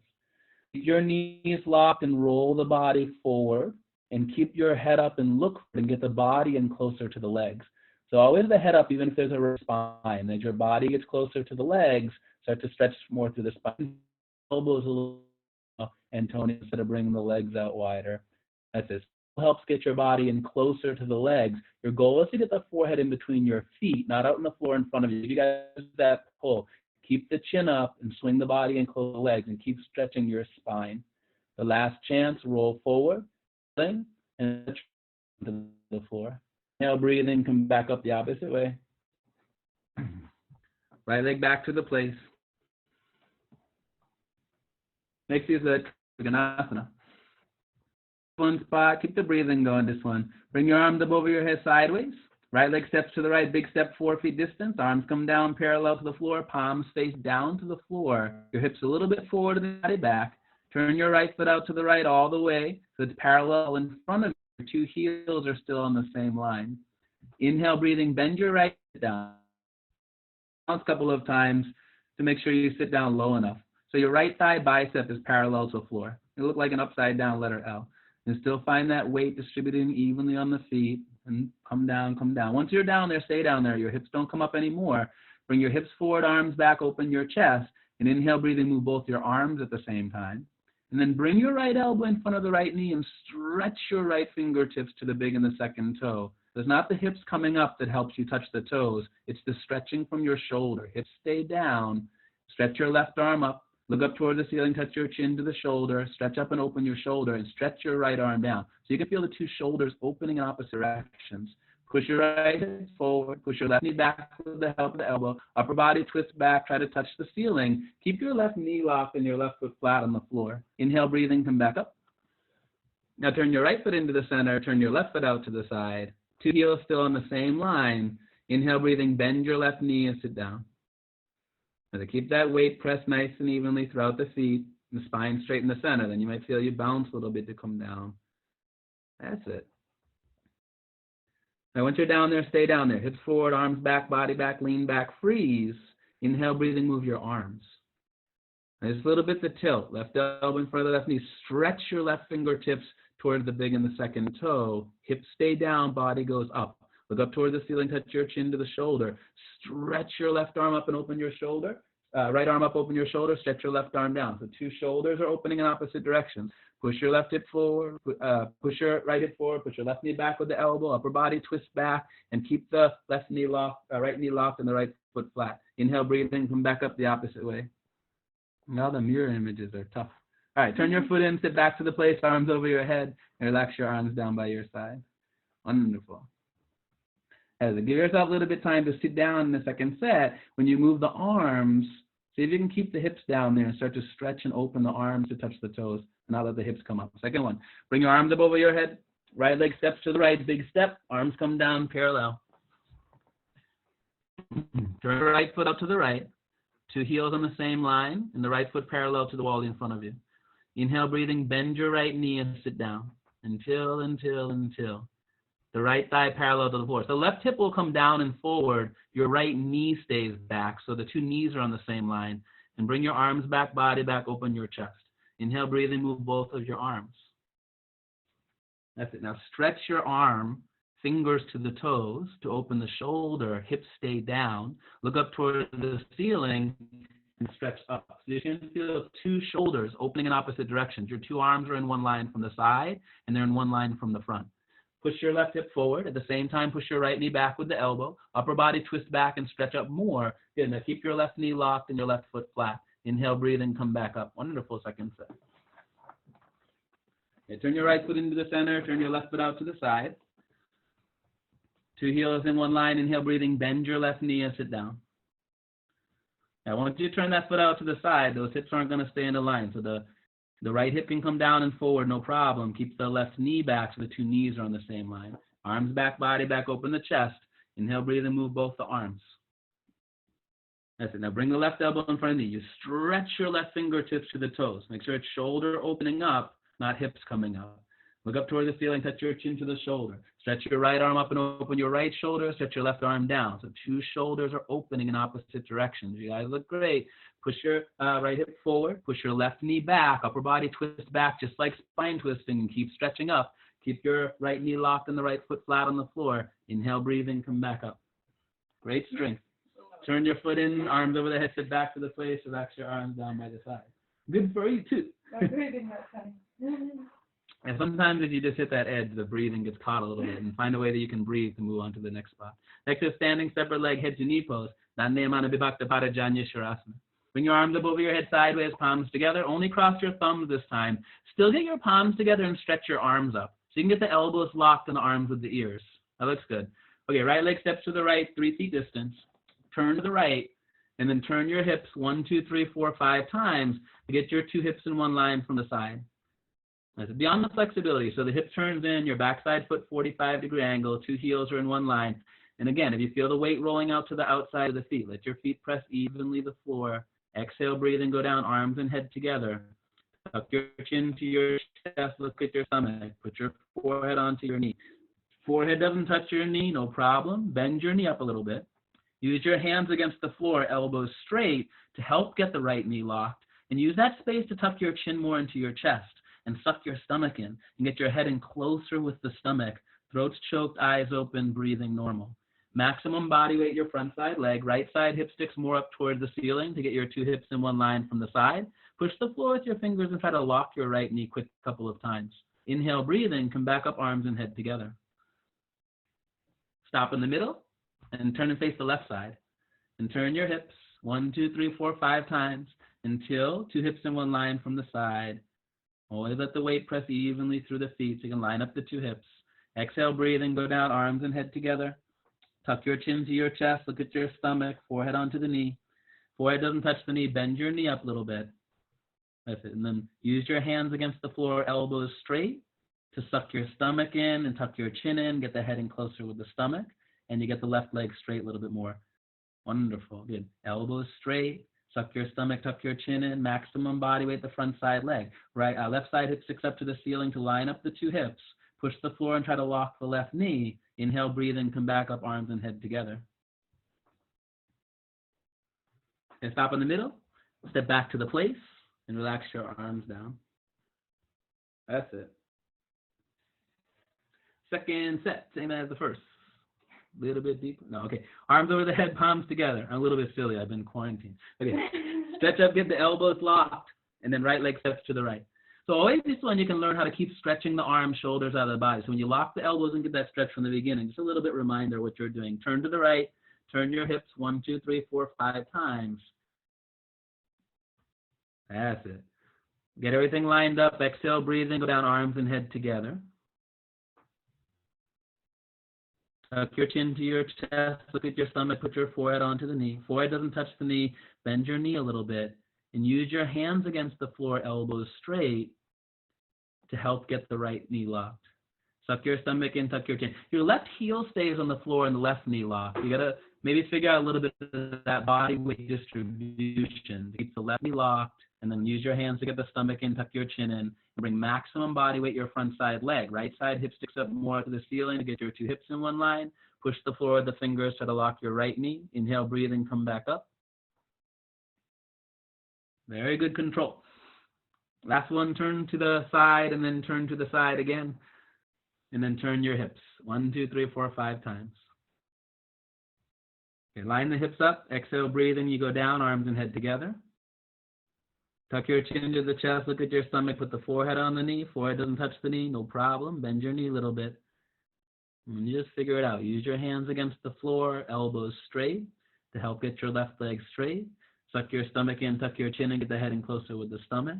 Keep your knees locked and roll the body forward. And keep your head up and look and get the body in closer to the legs. So always the head up, even if there's a spine. As your body gets closer to the legs, start to stretch more through the spine. Elbows a little, and Tony, instead of bringing the legs out wider. That's it. It helps get your body in closer to the legs. Your goal is to get the forehead in between your feet, not out on the floor in front of you. If you guys do that pull, keep the chin up and swing the body in close to the legs and keep stretching your spine. The last chance, roll forward. And to the floor. Now breathing, come back up the opposite way. Right leg back to the place. Next is a Trikonasana. One spot, keep the breathing going this one. Bring your arms up over your head sideways. Right leg steps to the right, big step 4 feet distance. Arms come down parallel to the floor, palms face down to the floor. Your hips a little bit forward and the body back. Turn your right foot out to the right all the way so it's parallel in front of you. Your 2 heels are still on the same line. Inhale, breathing, bend your right foot down. A couple of times to make sure you sit down low enough. So your right thigh bicep is parallel to the floor. It looks like an upside down letter L. And still find that weight distributing evenly on the feet and come down, come down. Once you're down there, stay down there. Your hips don't come up anymore. Bring your hips forward, arms back, open your chest. And inhale, breathing, move both your arms at the same time. And then bring your right elbow in front of the right knee and stretch your right fingertips to the big and the second toe. It's not the hips coming up that helps you touch the toes. It's the stretching from your shoulder. Hips stay down. Stretch your left arm up. Look up toward the ceiling, touch your chin to the shoulder, stretch up and open your shoulder, and stretch your right arm down. So you can feel the two shoulders opening in opposite directions. Push your right hip forward, push your left knee back with the help of the elbow, upper body twist back, try to touch the ceiling. Keep your left knee locked and your left foot flat on the floor. Inhale, breathing, come back up. Now turn your right foot into the center, turn your left foot out to the side. Two heels still on the same line. Inhale, breathing, bend your left knee and sit down. Now to keep that weight pressed nice and evenly throughout the feet, the spine straight in the center. Then you might feel you bounce a little bit to come down. That's it. Now once you're down there, stay down there. Hips forward, arms back, body back, lean back, freeze. Inhale, breathing, move your arms. Now just a little bit to tilt. Left elbow in front of the left knee. Stretch your left fingertips toward the big and the second toe. Hips stay down, body goes up. Look up toward the ceiling, touch your chin to the shoulder. Stretch your left arm up and open your shoulder. Right arm up, open your shoulder, stretch your left arm down. So two shoulders are opening in opposite directions. Push your left hip forward, push your right hip forward, push your left knee back with the elbow, upper body twist back, and keep the left knee locked, right knee locked and the right foot flat. Inhale, breathing, come back up the opposite way. Now the mirror images are tough. All right, turn your foot in, sit back to the place, arms over your head, and relax your arms down by your side. Wonderful. Give yourself a little bit of time to sit down in the second set. When you move the arms, see if you can keep the hips down there and start to stretch and open the arms to touch the toes. Now let the hips come up. Second one, bring your arms up over your head. Right leg steps to the right, big step. Arms come down parallel. Turn your right foot out to the right. Two heels on the same line, and the right foot parallel to the wall in front of you. Inhale, breathing, bend your right knee and sit down until the right thigh parallel to the floor. So the left hip will come down and forward. Your right knee stays back, so the two knees are on the same line. And bring your arms back, body back, open your chest. Inhale, breathing, move both of your arms. That's it. Now stretch your arm, fingers to the toes to open the shoulder, hips stay down. Look up toward the ceiling and stretch up. So you can feel two shoulders opening in opposite directions. Your two arms are in one line from the side, and they're in one line from the front. Push your left hip forward. At the same time, push your right knee back with the elbow. Upper body twist back and stretch up more. Good. Now keep your left knee locked and your left foot flat. Inhale, breathe, and come back up. Wonderful second set. Okay, turn your right foot into the center. Turn your left foot out to the side. Two heels in one line. Inhale, breathing. Bend your left knee and sit down. Now, once you turn that foot out to the side, those hips aren't going to stay in a line. So the right hip can come down and forward, no problem. Keep the left knee back so the two knees are on the same line. Arms back, body back, open the chest. Inhale, breathe, and move both the arms. That's it. Now bring the left elbow in front of the knee. You stretch your left fingertips to the toes. Make sure it's shoulder opening up, not hips coming up. Look up toward the ceiling, touch your chin to the shoulder. Stretch your right arm up and open your right shoulder. Stretch your left arm down. So two shoulders are opening in opposite directions. You guys look great. Push your right hip forward. Push your left knee back. Upper body twist back, just like spine twisting, and keep stretching up. Keep your right knee locked and the right foot flat on the floor. Inhale, breathing, come back up. Great strength. Turn your foot in, arms over the head, sit back to the place, relax your arms down by the side. Good for you, too. I'm breathing that time. And sometimes if you just hit that edge, the breathing gets caught a little bit, and find a way that you can breathe to move on to the next spot. Next is standing separate leg, head to knee pose. Bring your arms up over your head sideways, palms together. Only cross your thumbs this time. Still get your palms together and stretch your arms up. So you can get the elbows locked and the arms with the ears. That looks good. Okay, right leg steps to the right, 3 feet distance. Turn to the right, and then turn your hips 1, 2, 3, 4, 5 times to get your two hips in one line from the side. That's beyond the flexibility. So the hip turns in, your backside foot 45-degree angle, two heels are in one line. And again, if you feel the weight rolling out to the outside of the feet, let your feet press evenly the floor. Exhale, breathe, and go down, arms and head together. Tuck your chin to your chest, look at your stomach. Put your forehead onto your knee. Forehead doesn't touch your knee, no problem. Bend your knee up a little bit. Use your hands against the floor, elbows straight, to help get the right knee locked. And use that space to tuck your chin more into your chest and suck your stomach in and get your head in closer with the stomach. Throat's choked, eyes open, breathing normal. Maximum body weight, your front side leg. Right side hip sticks more up toward the ceiling to get your two hips in one line from the side. Push the floor with your fingers and try to lock your right knee quick a couple of times. Inhale, breathing, come back up, arms and head together. Stop in the middle and turn and face the left side. And turn your hips 1, 2, 3, 4, 5 times. until two hips in one line from the side. Always let the weight press evenly through the feet so you can line up the two hips. Exhale, breathe, and go down, arms and head together. Tuck your chin to your chest, look at your stomach, forehead onto the knee. Forehead doesn't touch the knee, bend your knee up a little bit. That's it. And then use your hands against the floor, elbows straight, to suck your stomach in and tuck your chin in, get the head in closer with the stomach, and you get the left leg straight a little bit more. Wonderful, good. Elbows straight, suck your stomach, tuck your chin in, maximum body weight the front side leg. Right, left side hip sticks up to the ceiling to line up the two hips. Push the floor and try to lock the left knee. Inhale, breathe in, come back up, arms and head together. And stop in the middle, step back to the place, and relax your arms down. That's it. Second set, same as the first. A little bit deeper. No, okay. Arms over the head, palms together. I'm a little bit silly. I've been quarantined. Okay. Stretch up, get the elbows locked, and then right leg steps to the right. So always this one, you can learn how to keep stretching the arms, shoulders out of the body. So when you lock the elbows and get that stretch from the beginning, just a little bit reminder what you're doing. Turn to the right, turn your hips 1, 2, 3, 4, 5 times. That's it. Get everything lined up. Exhale, breathe in, go down, arms and head together. Tuck your chin to your chest, look at your stomach, put your forehead onto the knee. Forehead doesn't touch the knee, bend your knee a little bit, and use your hands against the floor, elbows straight, to help get the right knee locked. Suck your stomach in, tuck your chin. Your left heel stays on the floor and the left knee locked. You gotta maybe figure out a little bit of that body weight distribution to keep the left knee locked, and then use your hands to get the stomach in, tuck your chin in, and bring maximum body weight your front side leg. Right side hip sticks up more to the ceiling to get your two hips in one line. Push the floor with the fingers, try to lock your right knee. Inhale, breathe, and come back up. Very good control. Last one, turn to the side and then turn to the side again. And then turn your hips 1, 2, 3, 4, 5 times. Okay, line the hips up. Exhale, breathe in. You go down, arms and head together. Tuck your chin to the chest. Look at your stomach. Put the forehead on the knee. Forehead doesn't touch the knee. No problem. Bend your knee a little bit. And you just figure it out. Use your hands against the floor, elbows straight to help get your left leg straight. Suck your stomach in, tuck your chin, and get the head in closer with the stomach.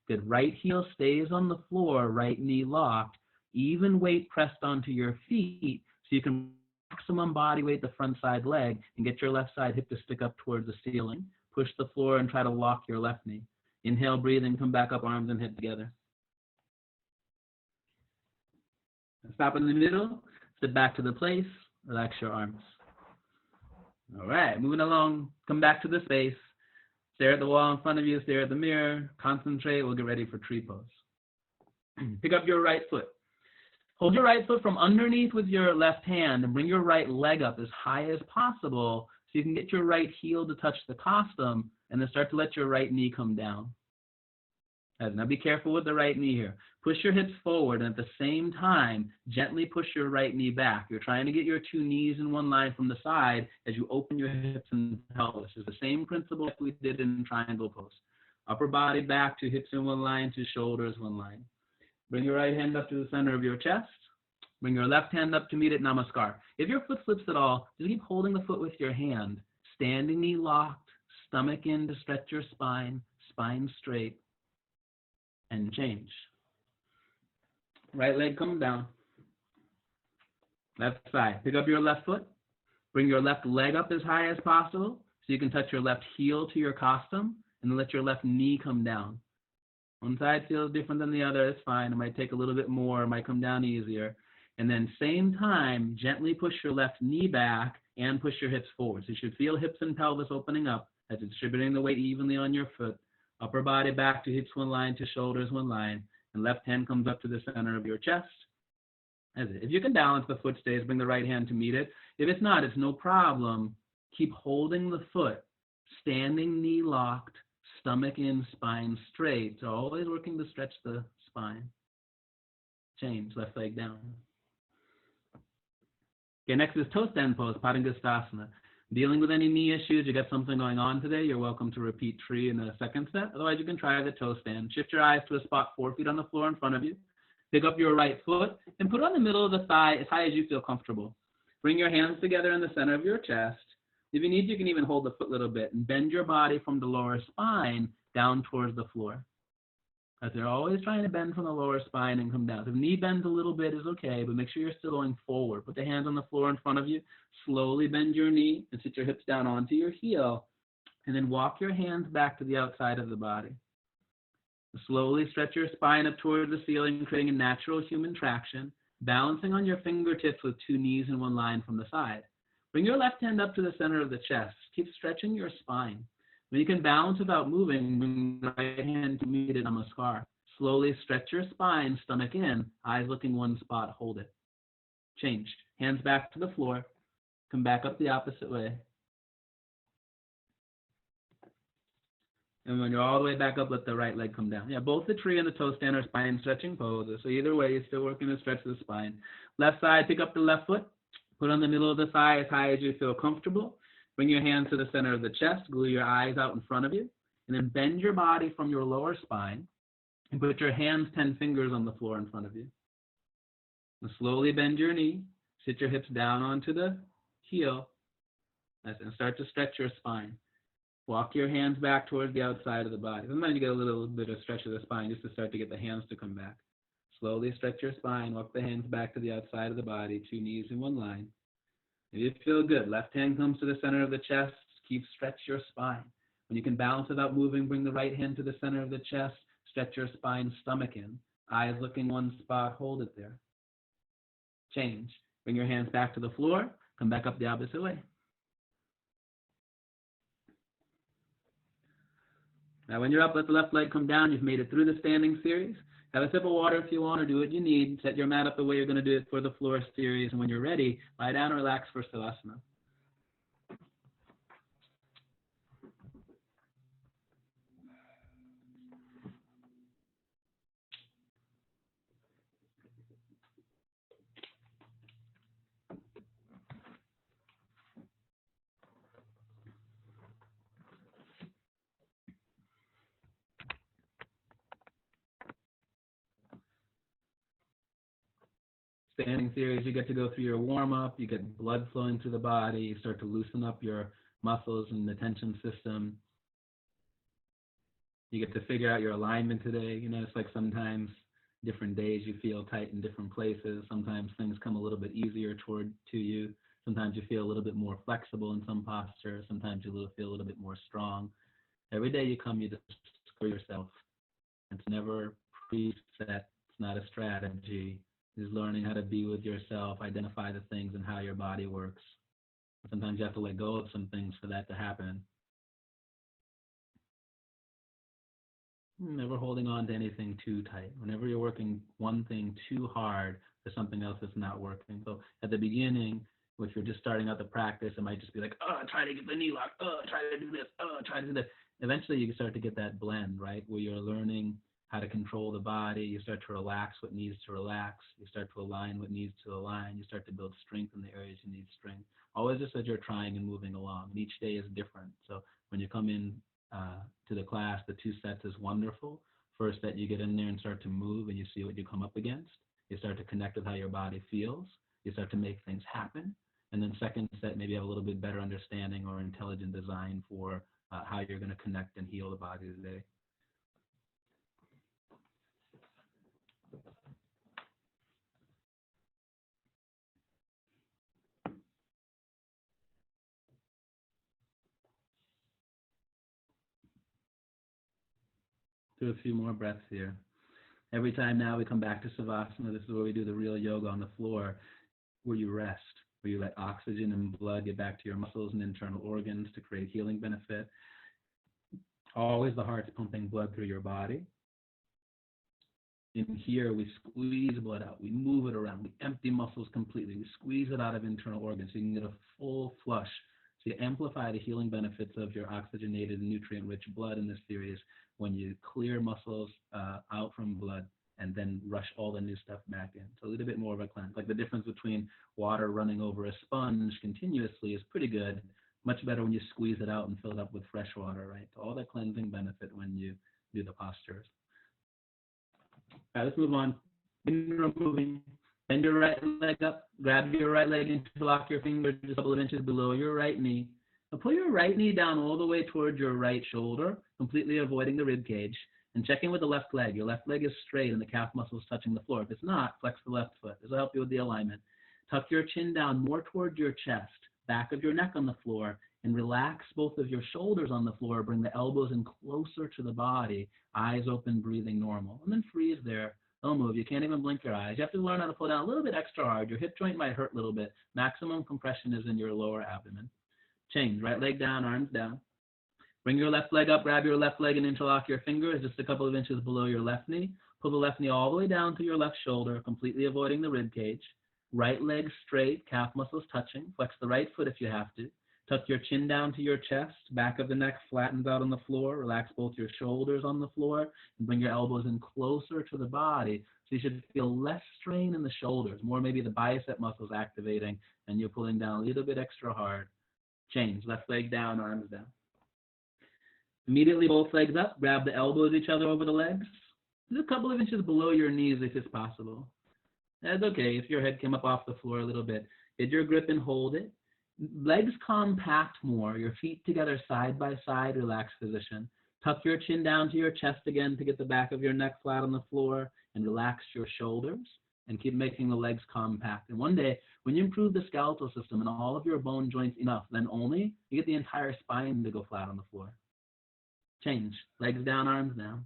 Good. Right heel stays on the floor, right knee locked. Even weight pressed onto your feet so you can maximum body weight the front side leg and get your left side hip to stick up towards the ceiling. Push the floor and try to lock your left knee. Inhale, breathe, and come back up, arms and head together. Stop in the middle, step back to the place, relax your arms. All right, moving along, come back to the space. Stare at the wall in front of you, stare at the mirror, concentrate, we'll get ready for tree pose. Pick up your right foot. Hold your right foot from underneath with your left hand and bring your right leg up as high as possible so you can get your right heel to touch the costum and then start to let your right knee come down. Now be careful with the right knee here. Push your hips forward and at the same time, gently push your right knee back. You're trying to get your two knees in one line from the side as you open your hips and pelvis. It's the same principle that we did in triangle pose. Upper body back, two hips in one line, two shoulders one line. Bring your right hand up to the center of your chest. Bring your left hand up to meet at Namaskar. If your foot slips at all, just keep holding the foot with your hand. Standing knee locked, stomach in to stretch your spine, spine straight, and change. Right leg come down. Left side. Pick up your left foot. Bring your left leg up as high as possible so you can touch your left heel to your costume and then let your left knee come down. One side feels different than the other. It's fine. It might take a little bit more. It might come down easier. And then same time, gently push your left knee back and push your hips forward. So you should feel hips and pelvis opening up as you're distributing the weight evenly on your foot. Upper body back to hips one line, to shoulders one line. And left hand comes up to the center of your chest. That's it. If you can balance, the foot stays. Bring the right hand to meet it. If it's not, it's no problem. Keep holding the foot. Standing knee locked. Stomach in, spine straight. So always working to stretch the spine. Change, left leg down. Okay, next is toe stand pose, Padangusthasana. Dealing with any knee issues, you got something going on today, you're welcome to repeat tree in the second set. Otherwise, you can try the toe stand. Shift your eyes to a spot 4 feet on the floor in front of you. Pick up your right foot and put it on the middle of the thigh as high as you feel comfortable. Bring your hands together in the center of your chest. If you need, you can even hold the foot a little bit and bend your body from the lower spine down towards the floor. As they're always trying to bend from the lower spine and come down. So if knee bends a little bit is okay, but make sure you're still going forward. Put the hands on the floor in front of you. Slowly bend your knee and sit your hips down onto your heel. And then walk your hands back to the outside of the body. Slowly stretch your spine up towards the ceiling, creating a natural human traction, balancing on your fingertips with two knees in one line from the side. Bring your left hand up to the center of the chest. Keep stretching your spine. When you can balance without moving, bring the right hand to meet it namaskar. Slowly stretch your spine, stomach in, eyes looking one spot, hold it. Change. Hands back to the floor. Come back up the opposite way. And when you're all the way back up, let the right leg come down. Yeah, both the tree and the toe stand are spine stretching poses. So either way, you're still working to stretch the spine. Left side, pick up the left foot. Put on the middle of the thigh as high as you feel comfortable. Bring your hands to the center of the chest. Glue your eyes out in front of you. And then bend your body from your lower spine. And put your hands 10 fingers on the floor in front of you. And slowly bend your knee. Sit your hips down onto the heel. And start to stretch your spine. Walk your hands back towards the outside of the body. Sometimes you get a little bit of stretch of the spine just to start to get the hands to come back. Slowly stretch your spine. Walk the hands back to the outside of the body, two knees in one line. If you feel good, left hand comes to the center of the chest. Keep stretch your spine. When you can balance without moving, bring the right hand to the center of the chest. Stretch your spine, stomach in. Eyes looking one spot, hold it there. Change. Bring your hands back to the floor. Come back up the opposite way. Now, when you're up, let the left leg come down. You've made it through the standing series. Have a sip of water if you want, or do what you need. Set your mat up the way you're going to do it for the floor series. And when you're ready, lie down and relax for Savasana. Standing series, you get to go through your warm-up, you get blood flowing through the body, you start to loosen up your muscles and the tension system. You get to figure out your alignment today. You know, it's like sometimes different days you feel tight in different places. Sometimes things come a little bit easier to you. Sometimes you feel a little bit more flexible in some postures. Sometimes you feel a little bit more strong. Every day you come, you discover yourself. It's never preset. It's not a strategy. Is learning how to be with yourself, identify the things and how your body works. Sometimes you have to let go of some things for that to happen. Never holding on to anything too tight. Whenever you're working one thing too hard, there's something else that's not working. So at the beginning, if you're just starting out the practice, it might just be like, try to get the knee lock, try to do this, try to do this. Eventually you can start to get that blend, right, where you're learning how to control the body. You start to relax what needs to relax. You start to align what needs to align. You start to build strength in the areas you need strength. Always just as you're trying and moving along. And each day is different. So when you come in to the class, the 2 sets is wonderful. First set, you get in there and start to move and you see what you come up against. You start to connect with how your body feels. You start to make things happen. And then second set, maybe have a little bit better understanding or intelligent design for how you're going to connect and heal the body today. Do a few more breaths here. Every time now we come back to Savasana, this is where we do the real yoga on the floor, where you rest, where you let oxygen and blood get back to your muscles and internal organs to create healing benefit. Always the heart's pumping blood through your body. In here, we squeeze blood out. We move it around. We empty muscles completely. We squeeze it out of internal organs so you can get a full flush. So you amplify the healing benefits of your oxygenated, nutrient-rich blood in this series when you clear muscles out from blood and then rush all the new stuff back in. So a little bit more of a cleanse. Like the difference between water running over a sponge continuously is pretty good. Much better when you squeeze it out and fill it up with fresh water, right? So all that cleansing benefit when you do the postures. All right, let's move on. Moving. Bend your right leg up. Grab your right leg and interlock your fingers just a couple of inches below your right knee. Now pull your right knee down all the way towards your right shoulder completely avoiding the rib cage, and check in with the left leg. Your left leg is straight and the calf muscle is touching the floor. If it's not, flex the left foot. This will help you with the alignment. Tuck your chin down more towards your chest, back of your neck on the floor, and relax both of your shoulders on the floor. Bring the elbows in closer to the body, eyes open, breathing normal. And then freeze there. Don't move. You can't even blink your eyes. You have to learn how to pull down a little bit extra hard. Your hip joint might hurt a little bit. Maximum compression is in your lower abdomen. Change. Right leg down, arms down. Bring your left leg up. Grab your left leg and interlock your fingers just a couple of inches below your left knee. Pull the left knee all the way down to your left shoulder, completely avoiding the rib cage. Right leg straight, calf muscles touching. Flex the right foot if you have to. Tuck your chin down to your chest, back of the neck flattens out on the floor. Relax both your shoulders on the floor and bring your elbows in closer to the body. So you should feel less strain in the shoulders, more maybe the bicep muscles activating and you're pulling down a little bit extra hard. Change, left leg down, arms down. Immediately both legs up, grab the elbows each other over the legs. Just a couple of inches below your knees if it's possible. That's okay if your head came up off the floor a little bit. Get your grip and hold it. Legs compact more, your feet together side by side, relaxed position. Tuck your chin down to your chest again to get the back of your neck flat on the floor and relax your shoulders and keep making the legs compact. And one day, when you improve the skeletal system and all of your bone joints enough, then only you get the entire spine to go flat on the floor. Change, legs down, arms down.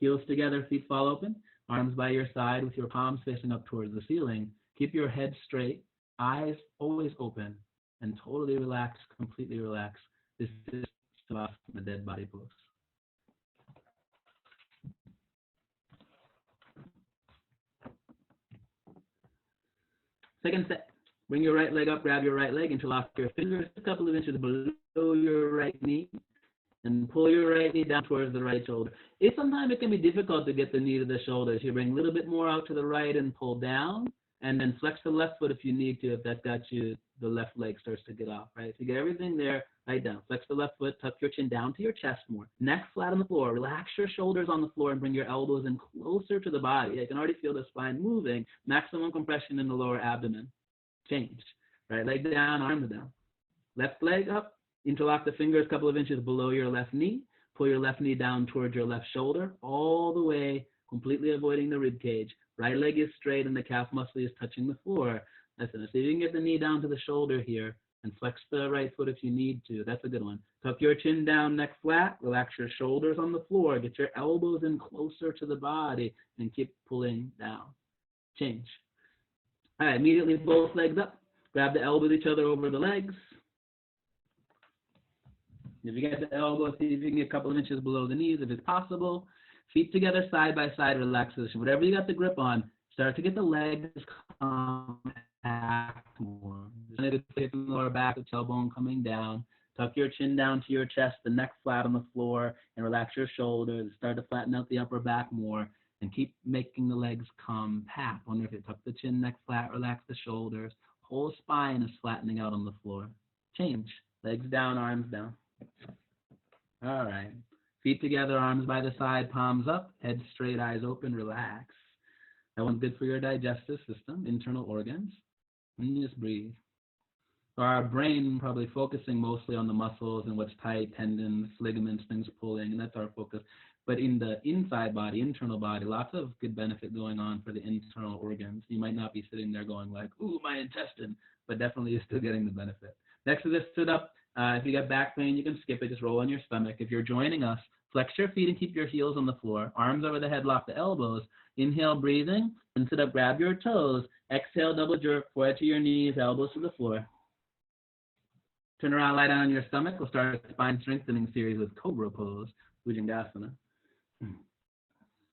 Heels together, feet fall open, arms by your side with your palms facing up towards the ceiling. Keep your head straight, eyes always open. And totally relax, completely relax. This is Savasana, dead body pose. Second set. Bring your right leg up, grab your right leg, interlock your fingers a couple of inches below your right knee, and pull your right knee down towards the right shoulder. Sometimes it can be difficult to get the knee to the shoulders. You bring a little bit more out to the right and pull down, and then flex the left foot if you need to, if that got you, the left leg starts to get off, right? So you get everything there, right down. Flex the left foot, tuck your chin down to your chest more. Neck flat on the floor. Relax your shoulders on the floor and bring your elbows in closer to the body. I can already feel the spine moving. Maximum compression in the lower abdomen. Change. Right leg down, arms down. Left leg up. Interlock the fingers a couple of inches below your left knee. Pull your left knee down towards your left shoulder, all the way, completely avoiding the rib cage. Right leg is straight and the calf muscle is touching the floor. Listen, so you can get the knee down to the shoulder here and flex the right foot if you need to. That's a good one. Tuck your chin down, neck flat. Relax your shoulders on the floor. Get your elbows in closer to the body and keep pulling down. Change. All right, immediately both legs up. Grab the elbows each other over the legs. If you get the elbow, see if you can get a couple of inches below the knees if it's possible. Feet together, side by side, relaxed position. Whatever you got the grip on, start to get the legs compact more. Just the lower back, the tailbone coming down. Tuck your chin down to your chest, the neck flat on the floor, and relax your shoulders. Start to flatten out the upper back more, and keep making the legs compact. Wonder if you tuck the chin, neck flat, relax the shoulders. Whole spine is flattening out on the floor. Change. Legs down, arms down. All right. Feet together, arms by the side, palms up, head straight, eyes open, relax. That one's good for your digestive system, internal organs. And just breathe. So our brain probably focusing mostly on the muscles and what's tight, tendons, ligaments, things pulling, and that's our focus. But in the inside body, internal body, lots of good benefit going on for the internal organs. You might not be sitting there going like, ooh, my intestine, but definitely you're still getting the benefit. Next is this, sit up. If you got back pain, you can skip it. Just roll on your stomach. If you're joining us, flex your feet and keep your heels on the floor. Arms over the head, lock the elbows. Inhale, breathing, and sit up. Grab your toes. Exhale, double jerk, forehead to your knees, elbows to the floor. Turn around, lie down on your stomach. We'll start a spine strengthening series with Cobra Pose, Bhujangasana.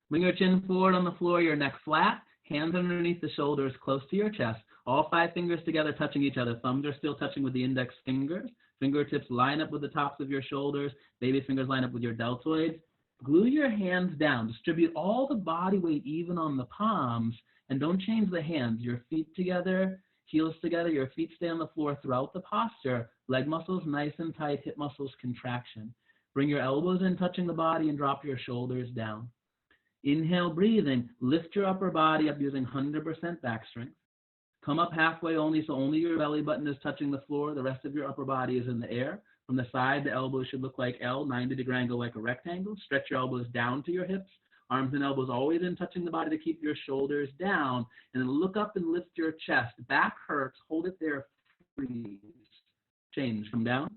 Bring your chin forward on the floor, your neck flat, hands underneath the shoulders, close to your chest. All 5 fingers together touching each other. Thumbs are still touching with the index fingers. Fingertips line up with the tops of your shoulders. Baby fingers line up with your deltoids. Glue your hands down. Distribute all the body weight even on the palms. And don't change the hands. Your feet together, heels together. Your feet stay on the floor throughout the posture. Leg muscles nice and tight. Hip muscles contraction. Bring your elbows in, touching the body, and drop your shoulders down. Inhale, breathing. Lift your upper body up using 100% back strength. Come up halfway only, so only your belly button is touching the floor. The rest of your upper body is in the air. From the side, the elbows should look like L, 90-degree angle like a rectangle. Stretch your elbows down to your hips. Arms and elbows always in touching the body to keep your shoulders down. And then look up and lift your chest. Back hurts. Hold it there. Freeze. Change. Come down.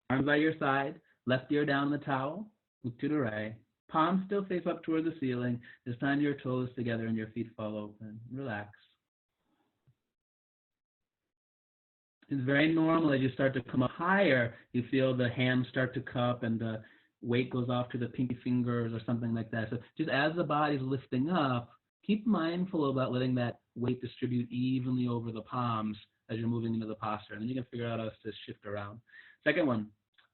Arms by your side. Left ear down the towel. Look to the right. Palms still face up toward the ceiling. This time your toes together and your feet fall open. Relax. It's very normal as you start to come up higher, you feel the hands start to cup and the weight goes off to the pinky fingers or something like that. So just as the body's lifting up, keep mindful about letting that weight distribute evenly over the palms as you're moving into the posture. And then you can figure out how to shift around. Second one,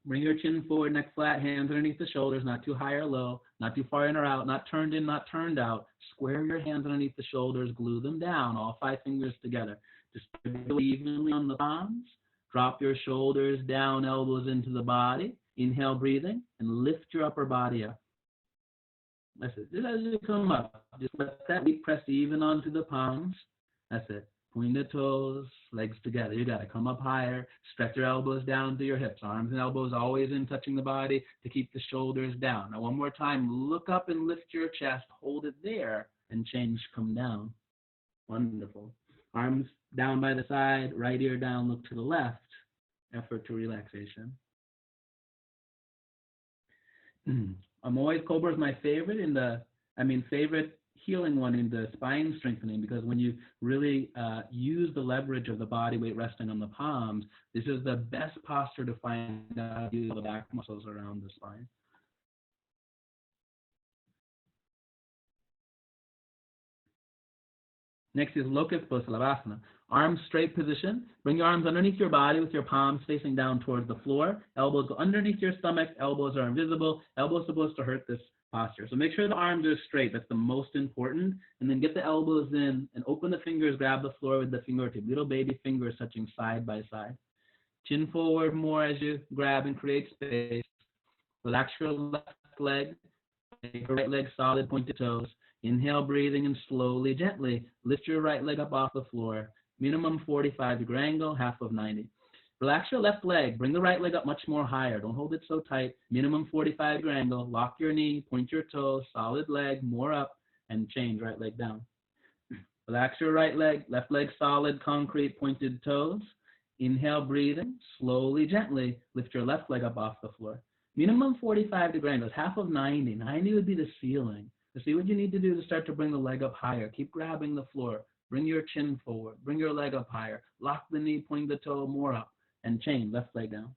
bring your chin forward, neck flat, hands underneath the shoulders, not too high or low, not too far in or out, not turned in, not turned out. Square your hands underneath the shoulders, glue them down, all 5 fingers together. Distribute evenly on the palms. Drop your shoulders down, elbows into the body. Inhale, breathing, and lift your upper body up. That's it. Just as you come up, just let that weight press even onto the palms. That's it. Point the toes, legs together. You got to come up higher. Stretch your elbows down to your hips. Arms and elbows always in touching the body to keep the shoulders down. Now, one more time. Look up and lift your chest. Hold it there and change. Come down. Wonderful. Arms down by the side, right ear down, look to the left. Effort to relaxation. Amoy Cobra is my favorite favorite healing one in the spine strengthening, because when you really use the leverage of the body weight resting on the palms, this is the best posture to find out use the back muscles around the spine. Next is Locust Pose Savasana. Arms straight position. Bring your arms underneath your body with your palms facing down towards the floor. Elbows go underneath your stomach. Elbows are invisible. Elbows supposed to hurt this posture. So make sure the arms are straight. That's the most important. And then get the elbows in and open the fingers. Grab the floor with the fingertip. Little baby fingers touching side by side. Chin forward more as you grab and create space. Relax your left leg. Make your right leg solid, pointed toes. Inhale, breathing, and slowly, gently lift your right leg up off the floor. Minimum 45-degree angle, half of 90. Relax your left leg. Bring the right leg up much more higher. Don't hold it so tight. Minimum 45-degree angle. Lock your knee, point your toes, solid leg, more up, and change right leg down. Relax your right leg. Left leg solid, concrete, pointed toes. Inhale, breathing. Slowly, gently lift your left leg up off the floor. Minimum 45-degree angles, half of 90. 90 would be the ceiling. So see what you need to do to start to bring the leg up higher. Keep grabbing the floor. Bring your chin forward. Bring your leg up higher. Lock the knee, point the toe more up, and chain left leg down.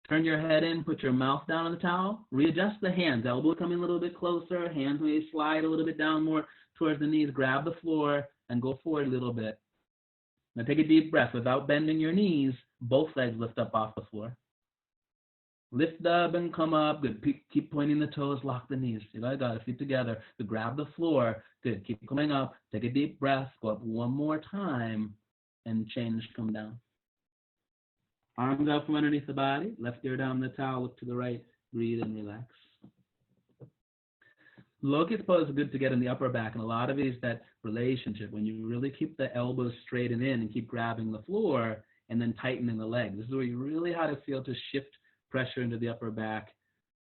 Turn your head in. Put your mouth down on the towel. Readjust the hands. Elbow coming a little bit closer. Hands may slide a little bit down more towards the knees. Grab the floor and go forward a little bit. Now take a deep breath. Without bending your knees, both legs lift up off the floor. Lift up and come up. Good. Keep pointing the toes. Lock the knees. You got it. Feet together. Good. Grab the floor. Good. Keep coming up. Take a deep breath. Go up one more time and change. Come down. Arms out from underneath the body. Left ear down the towel. Look to the right. Breathe and relax. Locust pose is good to get in the upper back, and a lot of it is that relationship when you really keep the elbows straight and in and keep grabbing the floor and then tightening the legs. This is where you really have to feel to shift pressure into the upper back.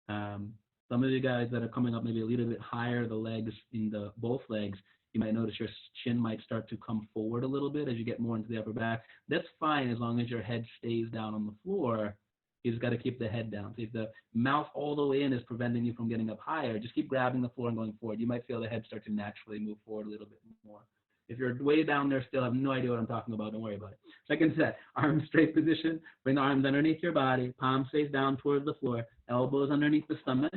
Some of you guys that are coming up maybe a little bit higher, the legs in the both legs, you might notice your chin might start to come forward a little bit as you get more into the upper back. That's fine as long as your head stays down on the floor. You just got to keep the head down. So if the mouth all the way in is preventing you from getting up higher, just keep grabbing the floor and going forward. You might feel the head start to naturally move forward a little bit more. If you're way down there still, have no idea what I'm talking about, don't worry about it. Second set, arms straight position. Bring the arms underneath your body. Palms face down towards the floor. Elbows underneath the stomach.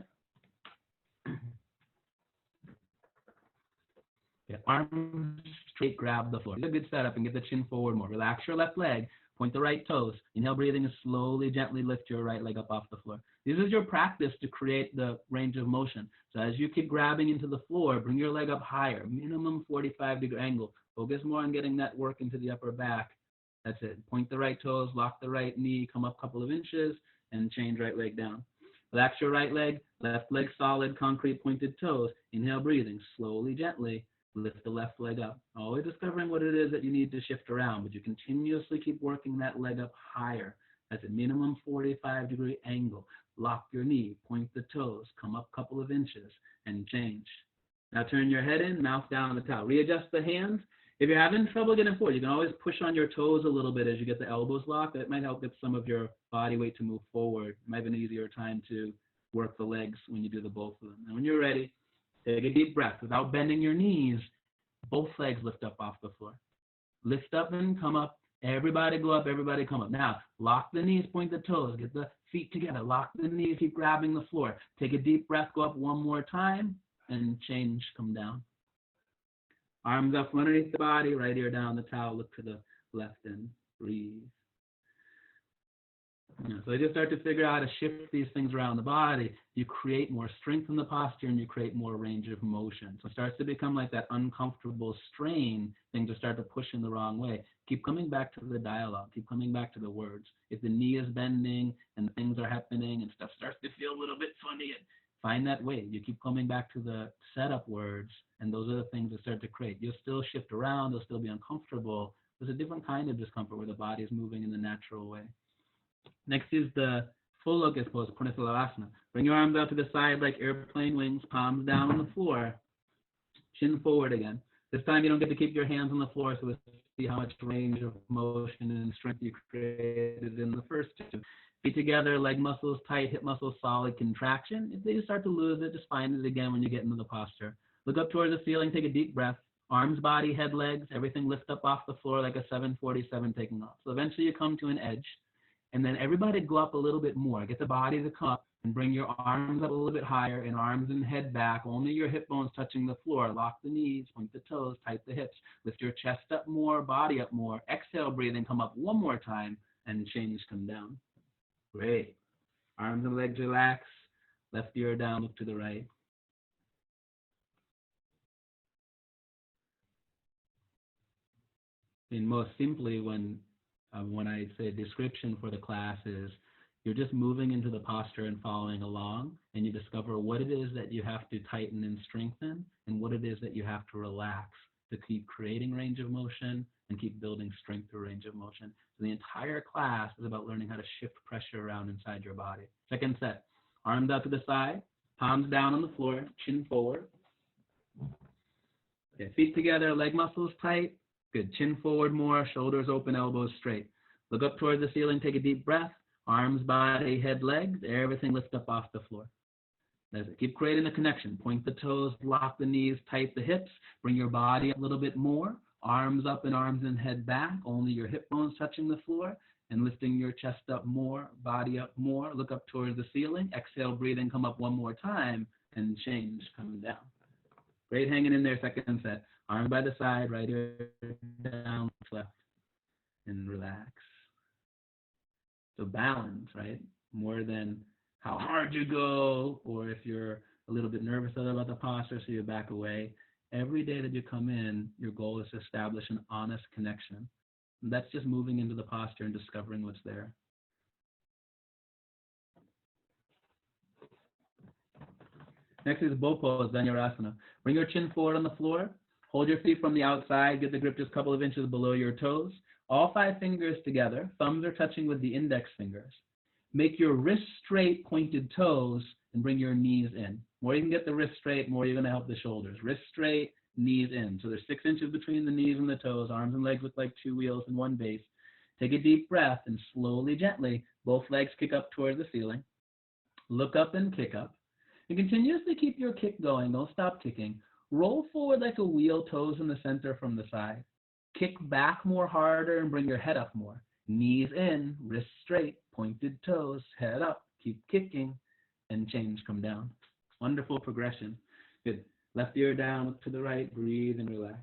Okay, arms straight, grab the floor. Get a good setup and get the chin forward more. Relax your left leg. Point the right toes. Inhale, breathing, and slowly, gently lift your right leg up off the floor. This is your practice to create the range of motion. So as you keep grabbing into the floor, bring your leg up higher, minimum 45-degree angle. Focus more on getting that work into the upper back. That's it. Point the right toes, lock the right knee, come up a couple of inches, and change right leg down. Relax your right leg, left leg solid, concrete pointed toes. Inhale, breathing, slowly, gently. Lift the left leg up. Always discovering what it is that you need to shift around, but you continuously keep working that leg up higher. That's a minimum 45-degree angle. Lock your knee, point the toes, come up a couple of inches, and change. Now turn your head in, mouth down on the towel. Readjust the hands. If you're having trouble getting forward, you can always push on your toes a little bit as you get the elbows locked. That might help get some of your body weight to move forward. It might have an easier time to work the legs when you do the both of them. And when you're ready, take a deep breath. Without bending your knees, both legs lift up off the floor. Lift up and come up. Everybody go up, everybody come up. Now, lock the knees, point the toes, get the feet together. Lock the knees, keep grabbing the floor. Take a deep breath, go up one more time, and change, come down. Arms up from underneath the body, right ear down the towel, look to the left and breathe. So as you start to figure out how to shift these things around the body, you create more strength in the posture and you create more range of motion. So it starts to become like that uncomfortable strain, things will start to push in the wrong way. Keep coming back to the dialogue, keep coming back to the words. If the knee is bending and things are happening and stuff starts to feel a little bit funny, find that way. You keep coming back to the setup words, and those are the things that start to create. You'll still shift around, you'll still be uncomfortable. There's a different kind of discomfort where the body is moving in the natural way. Next is the full lotus pose, Purnasalavasana. Bring your arms out to the side like airplane wings, palms down on the floor, chin forward again. This time you don't get to keep your hands on the floor, so we'll see how much range of motion and strength you created in the first two. Feet together, leg muscles tight, hip muscles solid, contraction. If you start to lose it, just find it again when you get into the posture. Look up towards the ceiling, take a deep breath. Arms, body, head, legs, everything lift up off the floor like a 747 taking off. So eventually you come to an edge. And then everybody go up a little bit more. Get the body to come up and bring your arms up a little bit higher and arms and head back. Only your hip bones touching the floor. Lock the knees, point the toes, tight the hips. Lift your chest up more, body up more. Exhale, breathe, and come up one more time and change, come down. Great. Arms and legs relax. Left ear down, look to the right. And most simply, when I say description for the class is you're just moving into the posture and following along, and you discover what it is that you have to tighten and strengthen and what it is that you have to relax to keep creating range of motion and keep building strength through range of motion. So the entire class is about learning how to shift pressure around inside your body. Second set, arms out to the side, palms down on the floor, chin forward. Okay, feet together, leg muscles tight. Good. Chin forward more, shoulders open, elbows straight. Look up towards the ceiling, take a deep breath. Arms, body, head, legs, everything lift up off the floor. That's it. Keep creating a connection. Point the toes, lock the knees, tight the hips. Bring your body up a little bit more. Arms up and arms and head back. Only your hip bones touching the floor. And lifting your chest up more, body up more. Look up towards the ceiling. Exhale, breathe, and come up one more time. And change, coming down. Great hanging in there, second set. Arm by the side, right ear down, left, and relax. So balance, right? More than how hard you go, or if you're a little bit nervous about the posture, so you back away. Every day that you come in, your goal is to establish an honest connection. And that's just moving into the posture and discovering what's there. Next is bow pose, Dhanurasana. Bring your chin forward on the floor. Hold your feet from the outside. Get the grip just a couple of inches below your toes. All 5 fingers together. Thumbs are touching with the index fingers. Make your wrists straight, pointed toes, and bring your knees in. More you can get the wrists straight, more you're going to help the shoulders. Wrists straight, knees in. So there's 6 inches between the knees and the toes. Arms and legs look like 2 wheels and 1 base. Take a deep breath and slowly, gently, both legs kick up towards the ceiling. Look up and kick up. And continuously keep your kick going. Don't stop kicking. Roll forward like a wheel, toes in the center from the side. Kick back more harder and bring your head up more. Knees in, wrists straight, pointed toes, head up. Keep kicking and change, come down. Wonderful progression. Good. Left ear down, look to the right, breathe and relax.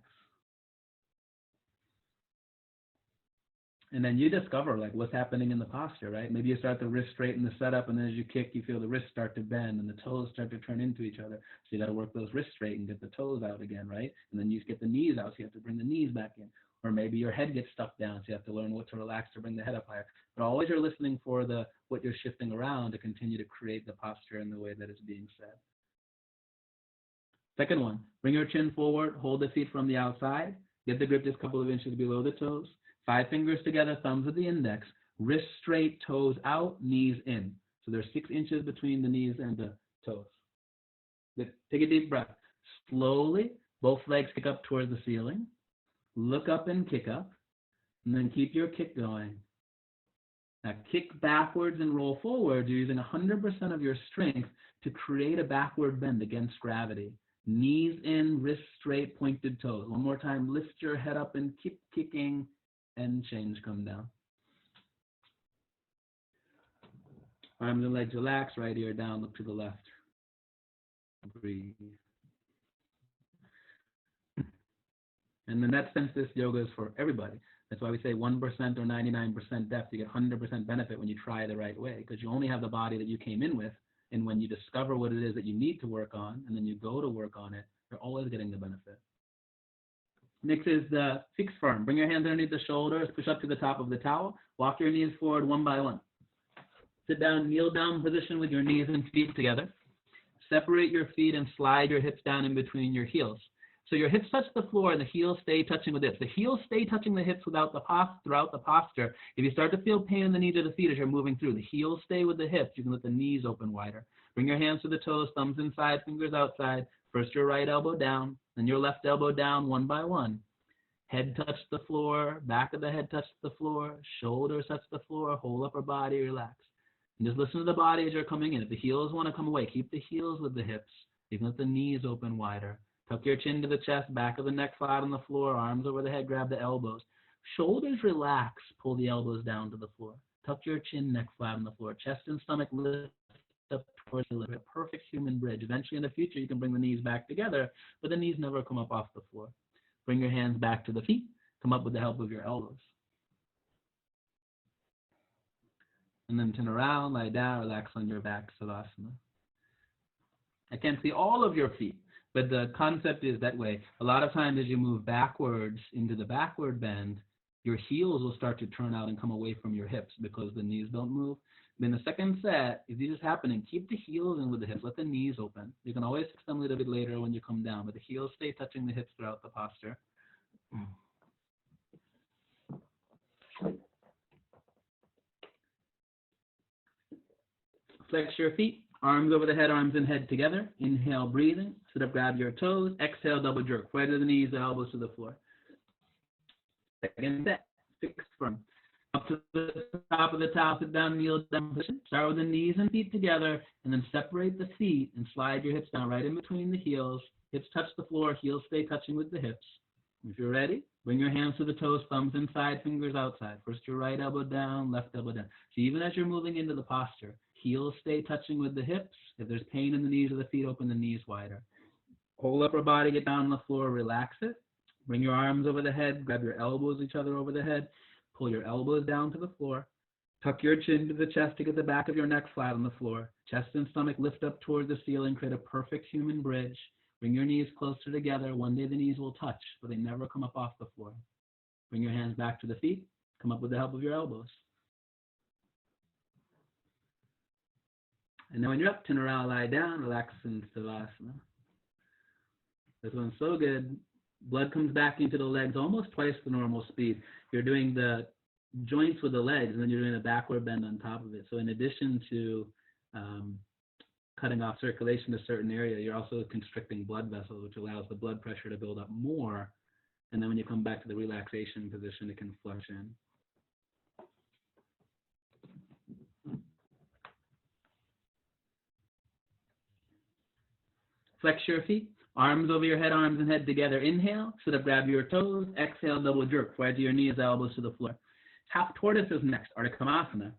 And then you discover like what's happening in the posture, right? Maybe you start the wrist straight in the setup, and then as you kick, you feel the wrists start to bend and the toes start to turn into each other. So you got to work those wrists straight and get the toes out again, right? And then you get the knees out, so you have to bring the knees back in. Or maybe your head gets stuck down, so you have to learn what to relax to bring the head up higher. But always you're listening for what you're shifting around to continue to create the posture in the way that it's being said. Second one, bring your chin forward, hold the feet from the outside, get the grip just a couple of inches below the toes. 5 fingers together, thumbs with the index. Wrist straight, toes out, knees in. So there's 6 inches between the knees and the toes. Take a deep breath. Slowly, both legs kick up towards the ceiling. Look up and kick up. And then keep your kick going. Now kick backwards and roll forward. You're using 100% of your strength to create a backward bend against gravity. Knees in, wrists straight, pointed toes. One more time. Lift your head up and keep kicking and change. Come down. Arms and legs relax. Right ear down. Look to the left. Breathe. And in that sense, this yoga is for everybody. That's why we say 1% or 99% depth. You get 100% benefit when you try the right way, because you only have the body that you came in with. And when you discover what it is that you need to work on, and then you go to work on it, you're always getting the benefit. Next is the fixed firm. Bring your hands underneath the shoulders. Push up to the top of the towel. Walk your knees forward one by one. Sit down, kneel down position with your knees and feet together. Separate your feet and slide your hips down in between your heels. So your hips touch the floor and the heels stay touching with hips. The heels stay touching the hips throughout the posture. If you start to feel pain in the knees or the feet as you're moving through, the heels stay with the hips. You can let the knees open wider. Bring your hands to the toes, thumbs inside, fingers outside. First your right elbow down, then your left elbow down one by one. Head touch the floor, back of the head touch the floor, shoulders touch the floor, whole upper body relax. And just listen to the body as you're coming in. If the heels want to come away, keep the heels with the hips. You can let the knees open wider. Tuck your chin to the chest, back of the neck flat on the floor, arms over the head, grab the elbows. Shoulders relax, pull the elbows down to the floor. Tuck your chin, neck flat on the floor. Chest and stomach lift up towards the lip. A perfect human bridge. Eventually in the future, you can bring the knees back together, but the knees never come up off the floor. Bring your hands back to the feet. Come up with the help of your elbows. And then turn around, lie down, relax on your back, Savasana. I can't see all of your feet, but the concept is that way. A lot of times as you move backwards into the backward bend, your heels will start to turn out and come away from your hips because the knees don't move. Then the second set, if this is happening, keep the heels in with the hips. Let the knees open. You can always fix them a little bit later when you come down, but the heels stay touching the hips throughout the posture. Flex your feet, arms over the head, arms and head together. Inhale, breathing. Sit up, grab your toes. Exhale, double jerk. Right to the knees, the elbows to the floor. Second set, fixed firm. Up to the top of the towel, sit down, kneel down position. Start with the knees and feet together, and then separate the feet and slide your hips down right in between the heels. Hips touch the floor, heels stay touching with the hips. If you're ready, bring your hands to the toes, thumbs inside, fingers outside. First your right elbow down, left elbow down. So even as you're moving into the posture, heels stay touching with the hips. If there's pain in the knees or the feet, open the knees wider. Whole upper body, get down on the floor, relax it. Bring your arms over the head, grab your elbows each other over the head. Pull your elbows down to the floor. Tuck your chin to the chest to get the back of your neck flat on the floor. Chest and stomach lift up toward the ceiling, create a perfect human bridge. Bring your knees closer together. One day the knees will touch, but they never come up off the floor. Bring your hands back to the feet. Come up with the help of your elbows. And then when you're up, turn around, lie down, relax in Savasana. This one's so good. Blood comes back into the legs almost twice the normal speed. You're doing the joints with the legs, and then you're doing a backward bend on top of it. So in addition to cutting off circulation to a certain area, you're also constricting blood vessels, which allows the blood pressure to build up more. And then when you come back to the relaxation position, it can flush in. Flex your feet. Arms over your head, arms and head together. Inhale, sit up, grab your toes. Exhale, double jerk. Right to your knees, elbows to the floor. Half tortoise is next, Ardha Kamasana.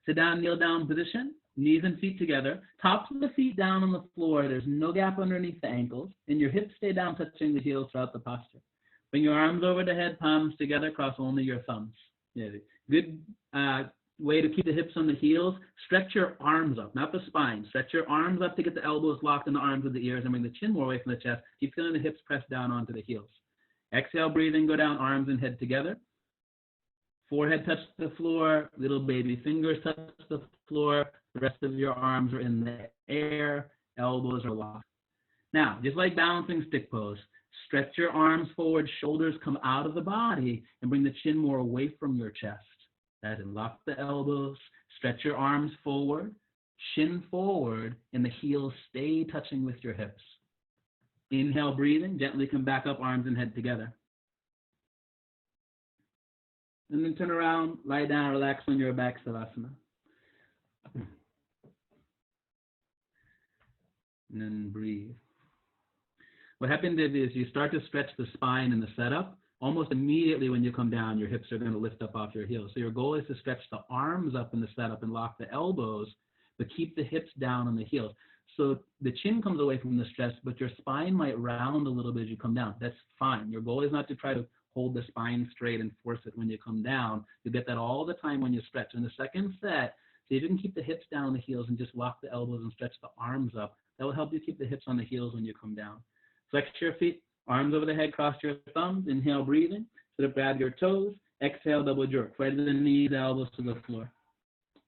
Sit down, kneel down position. Knees and feet together. Tops of the feet down on the floor. There's no gap underneath the ankles. And your hips stay down, touching the heels throughout the posture. Bring your arms over the head, palms together, cross only your thumbs. Yeah, good way to keep the hips on the heels. Stretch your arms up, not the spine. Stretch your arms up to get the elbows locked in the arms with the ears and bring the chin more away from the chest. Keep feeling the hips press down onto the heels. Exhale, breathing, go down, arms and head together. Forehead touch the floor, little baby fingers touch the floor. The rest of your arms are in the air, elbows are locked. Now, just like balancing stick pose, stretch your arms forward, shoulders come out of the body, and bring the chin more away from your chest. That's it. Lock the elbows, stretch your arms forward, shin forward, and the heels stay touching with your hips. Inhale, breathing, gently come back up, arms and head together. And then turn around, lie down, relax on your back, Savasana. And then breathe. What happens is you start to stretch the spine in the setup. Almost immediately when you come down, your hips are going to lift up off your heels. So your goal is to stretch the arms up in the setup and lock the elbows, but keep the hips down on the heels. So the chin comes away from the stretch, but your spine might round a little bit as you come down. That's fine. Your goal is not to try to hold the spine straight and force it when you come down. You get that all the time when you stretch. In the second set, see if you can keep the hips down on the heels and just lock the elbows and stretch the arms up. That will help you keep the hips on the heels when you come down. Flex your feet, arms over the head, cross your thumbs. Inhale, breathing. Sit up, grab your toes. Exhale, double jerk. Right to the knees, elbows to the floor.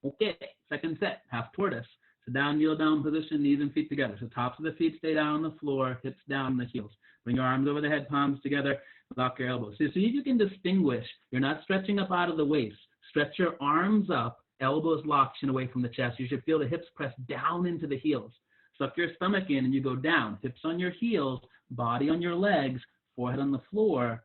Okay, second set, half tortoise. So down, kneel down position, knees and feet together. So tops of the feet stay down on the floor, hips down, the heels. Bring your arms over the head, palms together, lock your elbows. So see if you can distinguish. You're not stretching up out of the waist. Stretch your arms up, elbows locked, chin away from the chest. You should feel the hips press down into the heels. Suck your stomach in and you go down. Hips on your heels, body on your legs, forehead on the floor.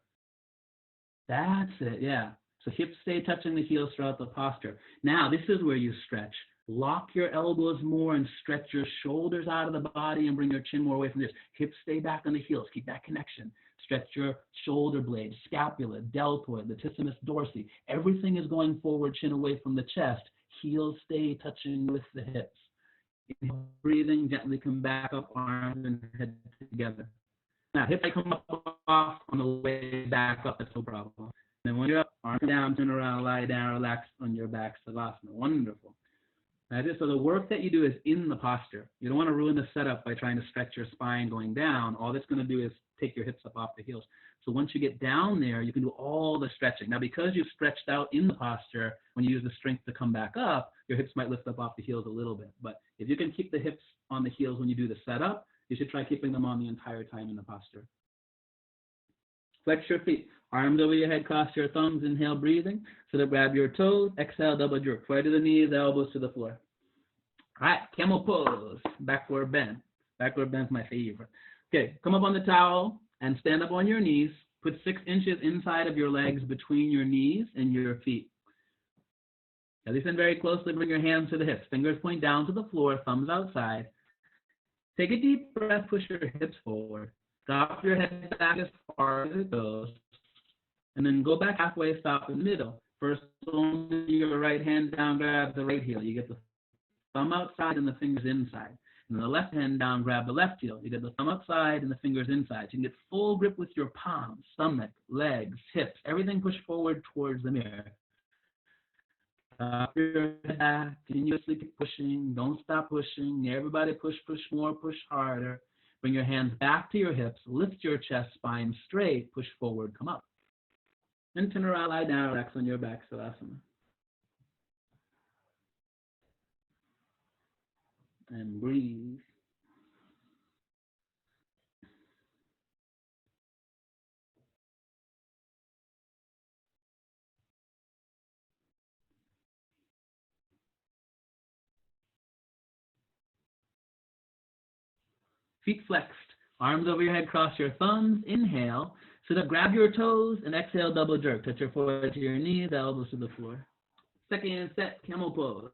That's it, yeah. So hips stay touching the heels throughout the posture. Now, this is where you stretch. Lock your elbows more and stretch your shoulders out of the body and bring your chin more away from this. Hips stay back on the heels. Keep that connection. Stretch your shoulder blades, scapula, deltoid, latissimus dorsi. Everything is going forward, chin away from the chest. Heels stay touching with the hips. Inhale, breathing, gently come back up, arms and head together. Now, hips come up off on the way back up, that's no problem. Then when you're up, arms down, turn around, lie down, relax on your back, Savasana. Wonderful. That's it. So the work that you do is in the posture. You don't want to ruin the setup by trying to stretch your spine going down. All that's going to do is take your hips up off the heels. So once you get down there, you can do all the stretching. Now, because you've stretched out in the posture, when you use the strength to come back up, your hips might lift up off the heels a little bit. But if you can keep the hips on the heels when you do the setup, you should try keeping them on the entire time in the posture. Flex your feet, arms over your head, cross your thumbs, inhale, breathing. So to grab your toes, exhale, double jerk. Foot to the knees, elbows to the floor. All right, camel pose, backward bend. Backward bend's my favorite. Okay, come up on the towel and stand up on your knees. Put 6 inches inside of your legs between your knees and your feet. Now listen very closely, bring your hands to the hips. Fingers point down to the floor, thumbs outside. Take a deep breath, push your hips forward. Drop your head back as far as it goes. And then go back halfway, stop in the middle. First, only your right hand down, grab the right heel. You get the thumb outside and the fingers inside. And the left hand down, grab the left heel. You get the thumb outside and the fingers inside. So you can get full grip with your palms, stomach, legs, hips, everything pushed forward towards the mirror. Your head back, continuously keep pushing. Don't stop pushing. Everybody push, push more, push harder. Bring your hands back to your hips. Lift your chest, spine straight. Push forward, come up. Then turn around, lie down, relax on your back, Savasana. And breathe. Feet flexed, arms over your head, cross your thumbs, inhale. Sit up, grab your toes, and exhale, double jerk. Touch your forehead to your knees, elbows to the floor. Second set, camel pose.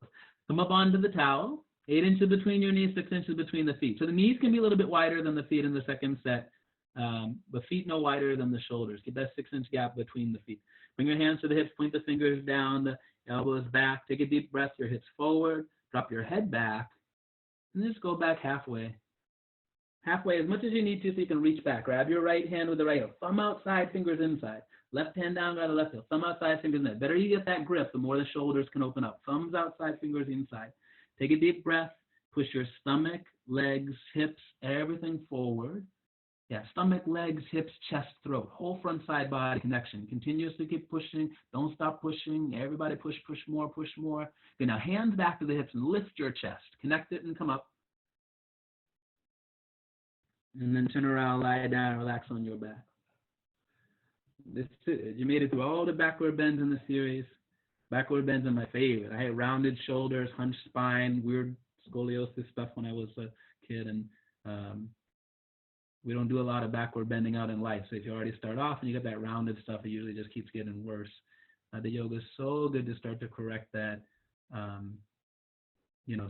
Come up onto the towel, 8 inches between your knees, 6 inches between the feet. So the knees can be a little bit wider than the feet in the second set, but feet no wider than the shoulders. Get that 6-inch gap between the feet. Bring your hands to the hips, point the fingers down, the elbows back. Take a deep breath, your hips forward, drop your head back, and just go back halfway. Halfway, as much as you need to so you can reach back. Grab your right hand with the right heel. Thumb outside, fingers inside. Left hand down, grab the left heel. Thumb outside, fingers inside. Better you get that grip, the more the shoulders can open up. Thumbs outside, fingers inside. Take a deep breath. Push your stomach, legs, hips, everything forward. Yeah, stomach, legs, hips, chest, throat. Whole front side body connection. Continuously keep pushing. Don't stop pushing. Everybody push, push more, push more. Okay, now hands back to the hips and lift your chest. Connect it and come up. And then turn around, lie down, relax on your back. This is it. You made it through all the backward bends in the series. Backward bends are my favorite. I had rounded shoulders, hunched spine, weird scoliosis stuff when I was a kid, and we don't do a lot of backward bending out in life. So if you already start off and you get that rounded stuff, it usually just keeps getting worse. The yoga is so good to start to correct that,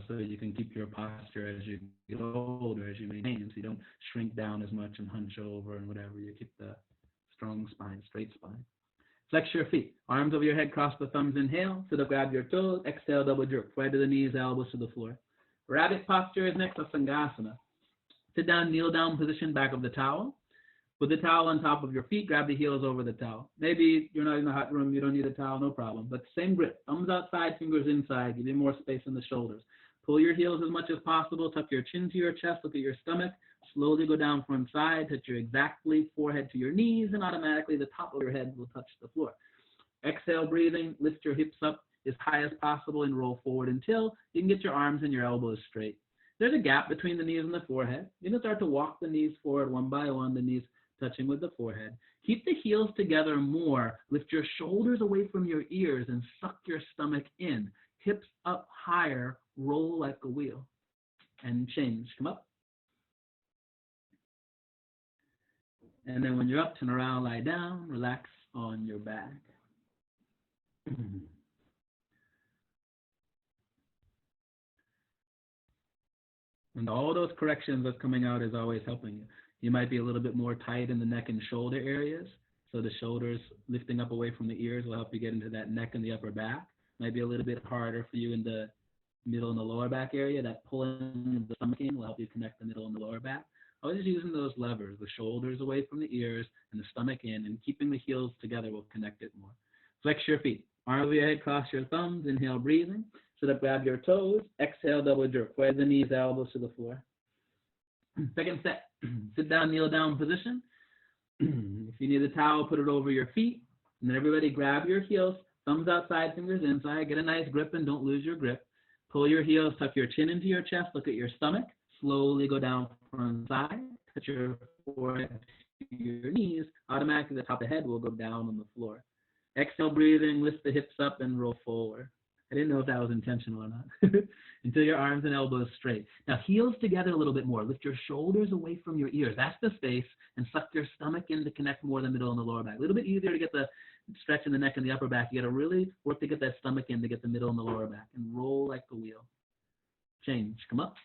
so you can keep your posture as you get older, as you maintain, so you don't shrink down as much and hunch over and whatever. You keep the strong spine, straight spine. Flex your feet. Arms over your head, cross the thumbs, inhale. Sit up, grab your toes. Exhale, double jerk. Forehead to the knees, elbows to the floor. Rabbit posture is next, Asangasana. Sit down, kneel down position, back of the towel. Put the towel on top of your feet, grab the heels over the towel. Maybe you're not in the hot room, you don't need a towel, no problem. But same grip, thumbs outside, fingers inside, give you more space in the shoulders. Pull your heels as much as possible, tuck your chin to your chest, look at your stomach, slowly go down front side, touch your exactly forehead to your knees, and automatically the top of your head will touch the floor. Exhale, breathing, lift your hips up as high as possible and roll forward until you can get your arms and your elbows straight. There's a gap between the knees and the forehead. You're going to start to walk the knees forward one by one, the knees touching with the forehead. Keep the heels together more. Lift your shoulders away from your ears and suck your stomach in. Hips up higher, roll like a wheel. And change. Come up. And then when you're up, turn around, lie down, relax on your back. And all those corrections that's coming out is always helping you. You might be a little bit more tight in the neck and shoulder areas. So the shoulders lifting up away from the ears will help you get into that neck and the upper back. Might be a little bit harder for you in the middle and the lower back area. That pulling of the stomach in will help you connect the middle and the lower back. Always using those levers, the shoulders away from the ears and the stomach in, and keeping the heels together will connect it more. Flex your feet. Arms over your head, cross your thumbs. Inhale, breathing. Sit up, grab your toes. Exhale, double jerk. Forehead the knees, elbows to the floor. Second set. Sit down, kneel down position. If you need a towel, put it over your feet. And then everybody grab your heels, thumbs outside, fingers inside. Get a nice grip and don't lose your grip. Pull your heels, tuck your chin into your chest. Look at your stomach. Slowly go down front side. Touch your forehead to your knees. Automatically, the top of the head will go down on the floor. Exhale, breathing. Lift the hips up and roll forward. I didn't know if that was intentional or not. Until your arms and elbows straight. Now, heels together a little bit more. Lift your shoulders away from your ears. That's the space. And suck your stomach in to connect more the middle and the lower back. A little bit easier to get the stretch in the neck and the upper back. You got to really work to get that stomach in to get the middle and the lower back. And roll like a wheel. Change. Come up.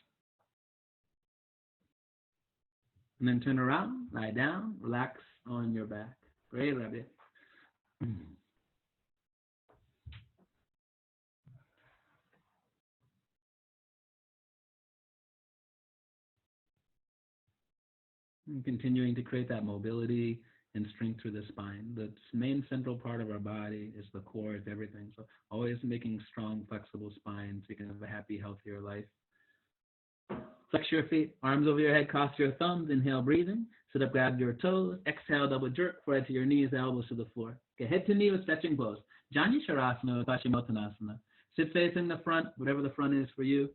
And then turn around. Lie down. Relax on your back. Great, Rabbit. And continuing to create that mobility and strength through the spine. The main central part of our body is the core of everything. So always making strong, flexible spines so you can have a happy, healthier life. Flex your feet, arms over your head, cross your thumbs. Inhale, breathing. Sit up, grab your toes. Exhale, double jerk, forehead to your knees, elbows to the floor. Okay, head to knee with stretching pose. Jani Sharasana, Paschimottanasana. Sit facing the front, whatever the front is for you.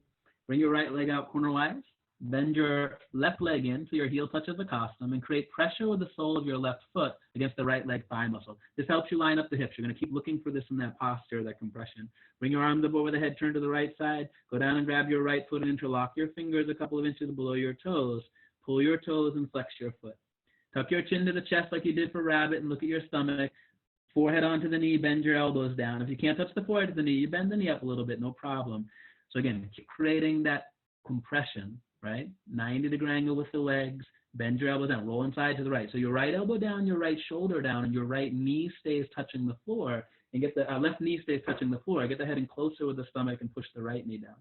Bring your right leg out cornerwise. Bend your left leg in so your heel touches the costum and create pressure with the sole of your left foot against the right leg thigh muscle. This helps you line up the hips. You're going to keep looking for this in that posture, that compression. Bring your arms up over the head, turn to the right side. Go down and grab your right foot and interlock your fingers a couple of inches below your toes. Pull your toes and flex your foot. Tuck your chin to the chest like you did for rabbit and look at your stomach. Forehead onto the knee, bend your elbows down. If you can't touch the forehead to the knee, you bend the knee up a little bit, no problem. So again, keep creating that compression, right? 90-degree angle with the legs. Bend your elbow down. Roll inside to the right. So your right elbow down, your right shoulder down, and your right knee stays touching the floor. And get the left knee stays touching the floor. Get the head in closer with the stomach and push the right knee down.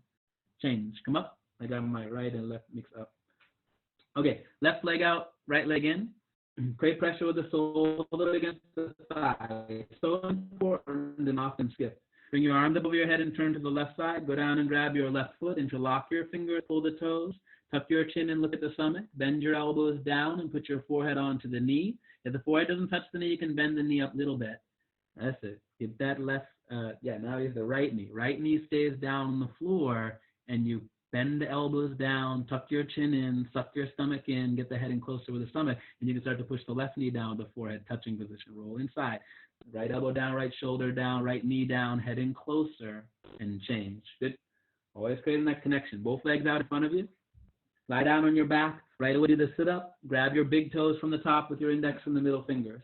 Change. Come up. I got my right and left mix up. Okay. Left leg out, right leg in. Create pressure with the sole against the thigh. So important and often skip. Bring your arms up over your head and turn to the left side. Go down and grab your left foot. Interlock your fingers. Pull the toes. Tuck your chin and look at the stomach. Bend your elbows down and put your forehead onto the knee. If the forehead doesn't touch the knee, you can bend the knee up a little bit. That's it. Get that left, now you have the right knee. Right knee stays down on the floor, and you Bend the elbows down, tuck your chin in, suck your stomach in, get the head in closer with the stomach, and you can start to push the left knee down with the forehead, touching position. Roll inside. Right elbow down, right shoulder down, right knee down, head in closer, and change. Good. Always creating that connection. Both legs out in front of you. Lie down on your back. Right away to the sit-up. Grab your big toes from the top with your index and the middle fingers.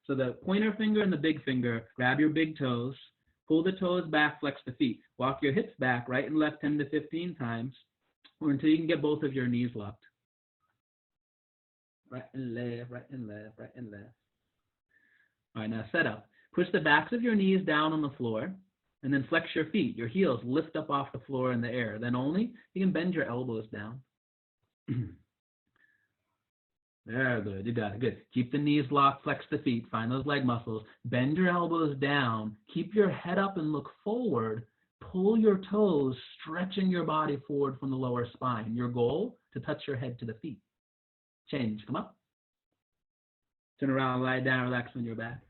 So the pointer finger and the big finger, grab your big toes. Pull the toes back, flex the feet. Walk your hips back, right and left 10 to 15 times, or until you can get both of your knees locked. Right and left, right and left, right and left. All right, now set up. Push the backs of your knees down on the floor, and then flex your feet. Your heels lift up off the floor in the air. Then only you can bend your elbows down. Very good. You got it. Good. Keep the knees locked. Flex the feet. Find those leg muscles. Bend your elbows down. Keep your head up and look forward. Pull your toes, stretching your body forward from the lower spine. Your goal, to touch your head to the feet. Change. Come up. Turn around, lie down, relax on your back.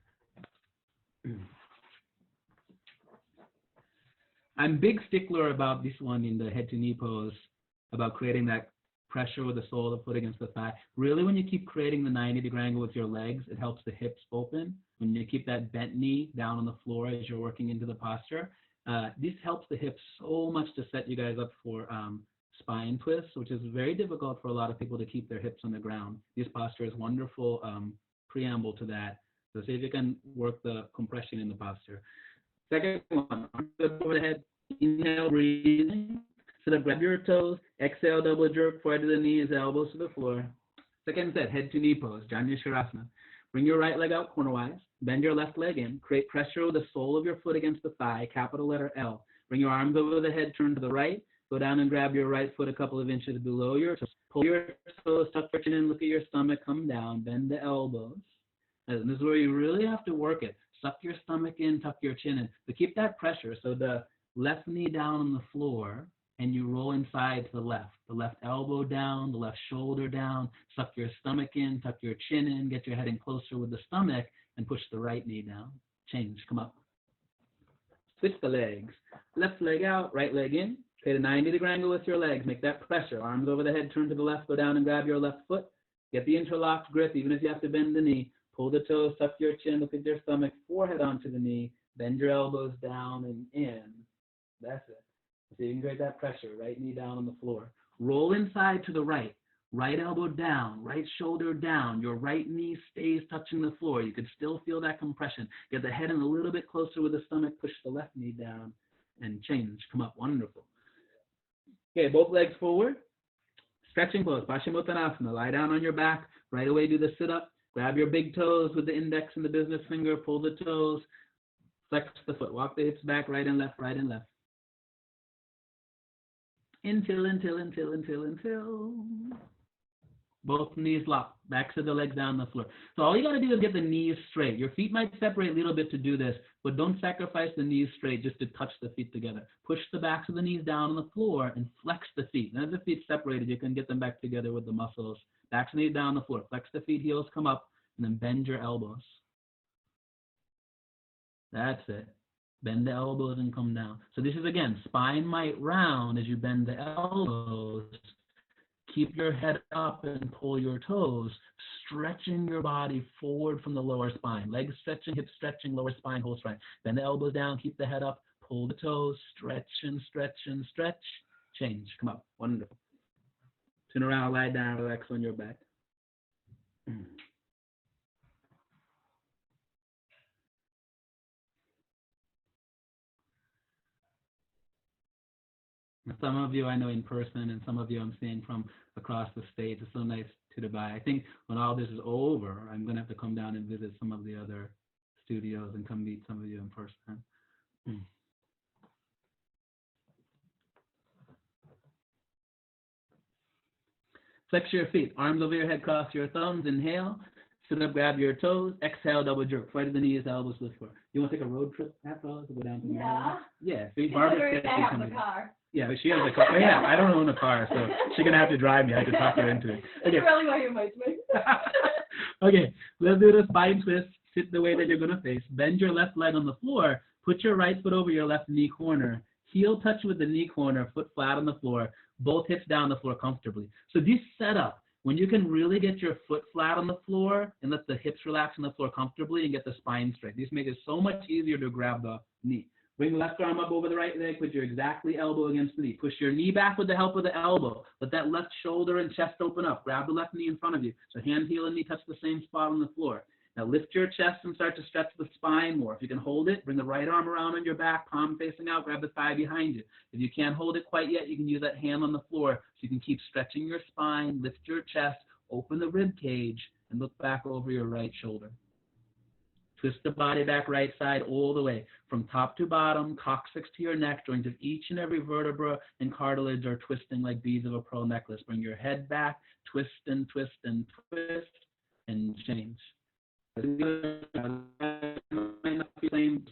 I'm a big stickler about this one in the head to knee pose, about creating that pressure with the sole of the foot against the thigh. Really, when you keep creating the 90-degree angle with your legs, it helps the hips open. When you keep that bent knee down on the floor as you're working into the posture, this helps the hips so much to set you guys up for spine twists, which is very difficult for a lot of people to keep their hips on the ground. This posture is wonderful preamble to that. So see if you can work the compression in the posture. Second one, arms over the head, inhale, breathing. Sit up, grab your toes, exhale, double jerk, forehead to the knees, elbows to the floor. Second set, head to knee pose, Janu Shavasana. Bring your right leg out cornerwise, bend your left leg in, create pressure with the sole of your foot against the thigh, capital letter L. Bring your arms over the head, turn to the right, go down and grab your right foot a couple of inches below your toes. Pull your toes, tuck your chin in, look at your stomach, come down, bend the elbows. And this is where you really have to work it. Suck your stomach in, tuck your chin in, but keep that pressure. So the left knee down on the floor, and you roll inside to the left elbow down, the left shoulder down, suck your stomach in, tuck your chin in, get your head in closer with the stomach, and push the right knee down. Change, come up. Switch the legs. Left leg out, right leg in. Create a 90-degree angle with your legs. Make that pressure. Arms over the head, turn to the left, go down and grab your left foot. Get the interlocked grip, even if you have to bend the knee. Pull the toes, tuck your chin, look at your stomach, forehead onto the knee, bend your elbows down and in. That's it. So you can create that pressure, right knee down on the floor. Roll inside to the right elbow down, right shoulder down. Your right knee stays touching the floor. You can still feel that compression. Get the head in a little bit closer with the stomach, push the left knee down and change. Come up, wonderful. Okay, both legs forward. Stretching pose, Paschimottanasana. Lie down on your back, right away do the sit-up. Grab your big toes with the index and the business finger, pull the toes, flex the foot, walk the hips back, right and left, right and left. Until. Both knees locked, backs of the legs down the floor. So all you got to do is get the knees straight. Your feet might separate a little bit to do this, but don't sacrifice the knees straight just to touch the feet together. Push the backs of the knees down on the floor and flex the feet. And as the feet separated, you can get them back together with the muscles. Backs of the knees down on the floor. Flex the feet, heels come up, and then bend your elbows. That's it. Bend the elbows and come down. So this is, again, spine might round as you bend the elbows. Keep your head up and pull your toes, stretching your body forward from the lower spine. Legs stretching, hips stretching, lower spine, whole spine. Bend the elbows down, keep the head up, pull the toes, stretch and stretch and stretch. Change, come up, wonderful. Turn around, lie down, relax on your back. Some of you I know in person, and some of you I'm seeing from across the state. It's so nice to Dubai. I think when all this is over, I'm going to have to come down and visit some of the other studios and come meet some of you in person. Flex your feet, arms over your head, cross your thumbs, inhale. Sit up, grab your toes, exhale, double jerk. Right to the knees, elbows to the floor. You want to take a road trip after all this to go down to the mountain? Yeah. See, Barbara said I have a car. Yeah, but she has a car. Oh, yeah, I don't own a car, so she's going to have to drive me. I have to talk her into it. Okay. That's really why you might me. Okay, let's do the spine twist. Sit the way that you're going to face. Bend your left leg on the floor. Put your right foot over your left knee corner. Heel touch with the knee corner, foot flat on the floor. both hips down the floor comfortably. So this setup, when you can really get your foot flat on the floor and let the hips relax on the floor comfortably and get the spine straight, these make it so much easier to grab the knee. Bring the left arm up over the right leg, put your exactly elbow against the knee. Push your knee back with the help of the elbow. Let that left shoulder and chest open up. Grab the left knee in front of you. So hand, heel, and knee touch the same spot on the floor. Now lift your chest and start to stretch the spine more. If you can hold it, bring the right arm around on your back, palm facing out, grab the thigh behind you. If you can't hold it quite yet, you can use that hand on the floor so you can keep stretching your spine, lift your chest, open the rib cage, and look back over your right shoulder. Twist the body back right side all the way, from top to bottom, coccyx to your neck. Joints of each and every vertebra and cartilage are twisting like beads of a pearl necklace. Bring your head back, twist and twist and twist, and change.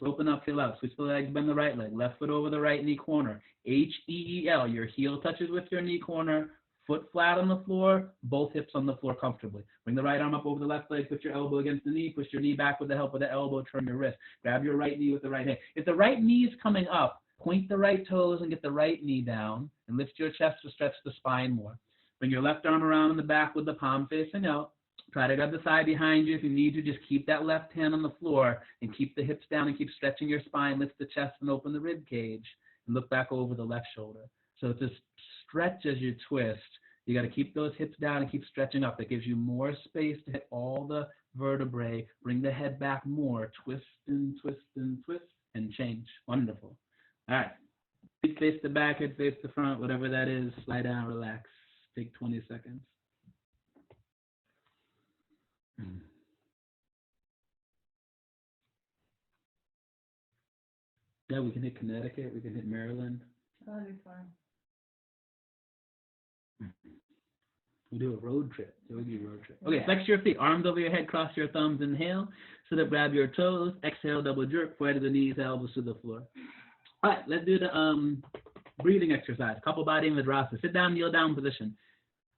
Open up, feel out. Switch the leg, bend the right leg. Left foot over the right knee corner. H-E-E-L. Your heel touches with your knee corner. Foot flat on the floor, both hips on the floor comfortably. Bring the right arm up over the left leg, put your elbow against the knee, push your knee back with the help of the elbow, turn your wrist. Grab your right knee with the right hand. If the right knee is coming up, point the right toes and get the right knee down and lift your chest to stretch the spine more. Bring your left arm around in the back with the palm facing out. Try to grab the thigh behind you. If you need to, just keep that left hand on the floor and keep the hips down and keep stretching your spine. Lift the chest and open the rib cage and look back over the left shoulder. So just stretch as you twist. You got to keep those hips down and keep stretching up. That gives you more space to hit all the vertebrae. Bring the head back more. Twist and twist and twist and change. Wonderful. All right. Feet face the back, head face the front, whatever that is. Slide down, relax. Take 20 seconds. Yeah, we can hit Connecticut. We can hit Maryland. That'll be fun. We'll do a road trip. So we'll do a road trip. Okay, flex your feet. Arms over your head, cross your thumbs, inhale. Sit up, grab your toes. Exhale, double jerk, foot to the knees, elbows to the floor. All right, let's do the breathing exercise. Couple body madrasa. Sit down, kneel down position.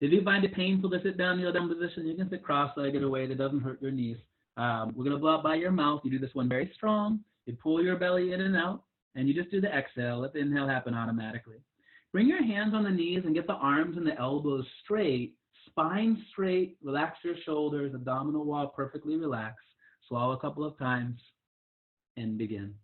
If you find it painful to sit down, kneel down position, you can sit cross-legged away. That doesn't hurt your knees. We're going to blow out by your mouth. You do this one very strong. You pull your belly in and out, and you just do the exhale. Let the inhale happen automatically. Bring your hands on the knees and get the arms and the elbows straight. Spine straight, relax your shoulders, abdominal wall perfectly relaxed. Swallow a couple of times and begin.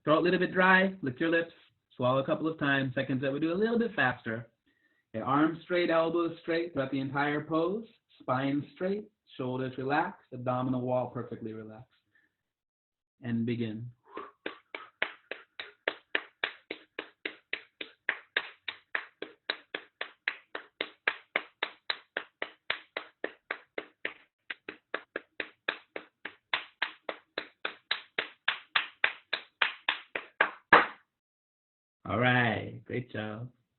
Throat a little bit dry, lick your lips, swallow a couple of times. Second set, we do a little bit faster. Okay, arms straight, elbows straight throughout the entire pose. Spine straight, shoulders relaxed, abdominal wall perfectly relaxed. And begin. All right, great job.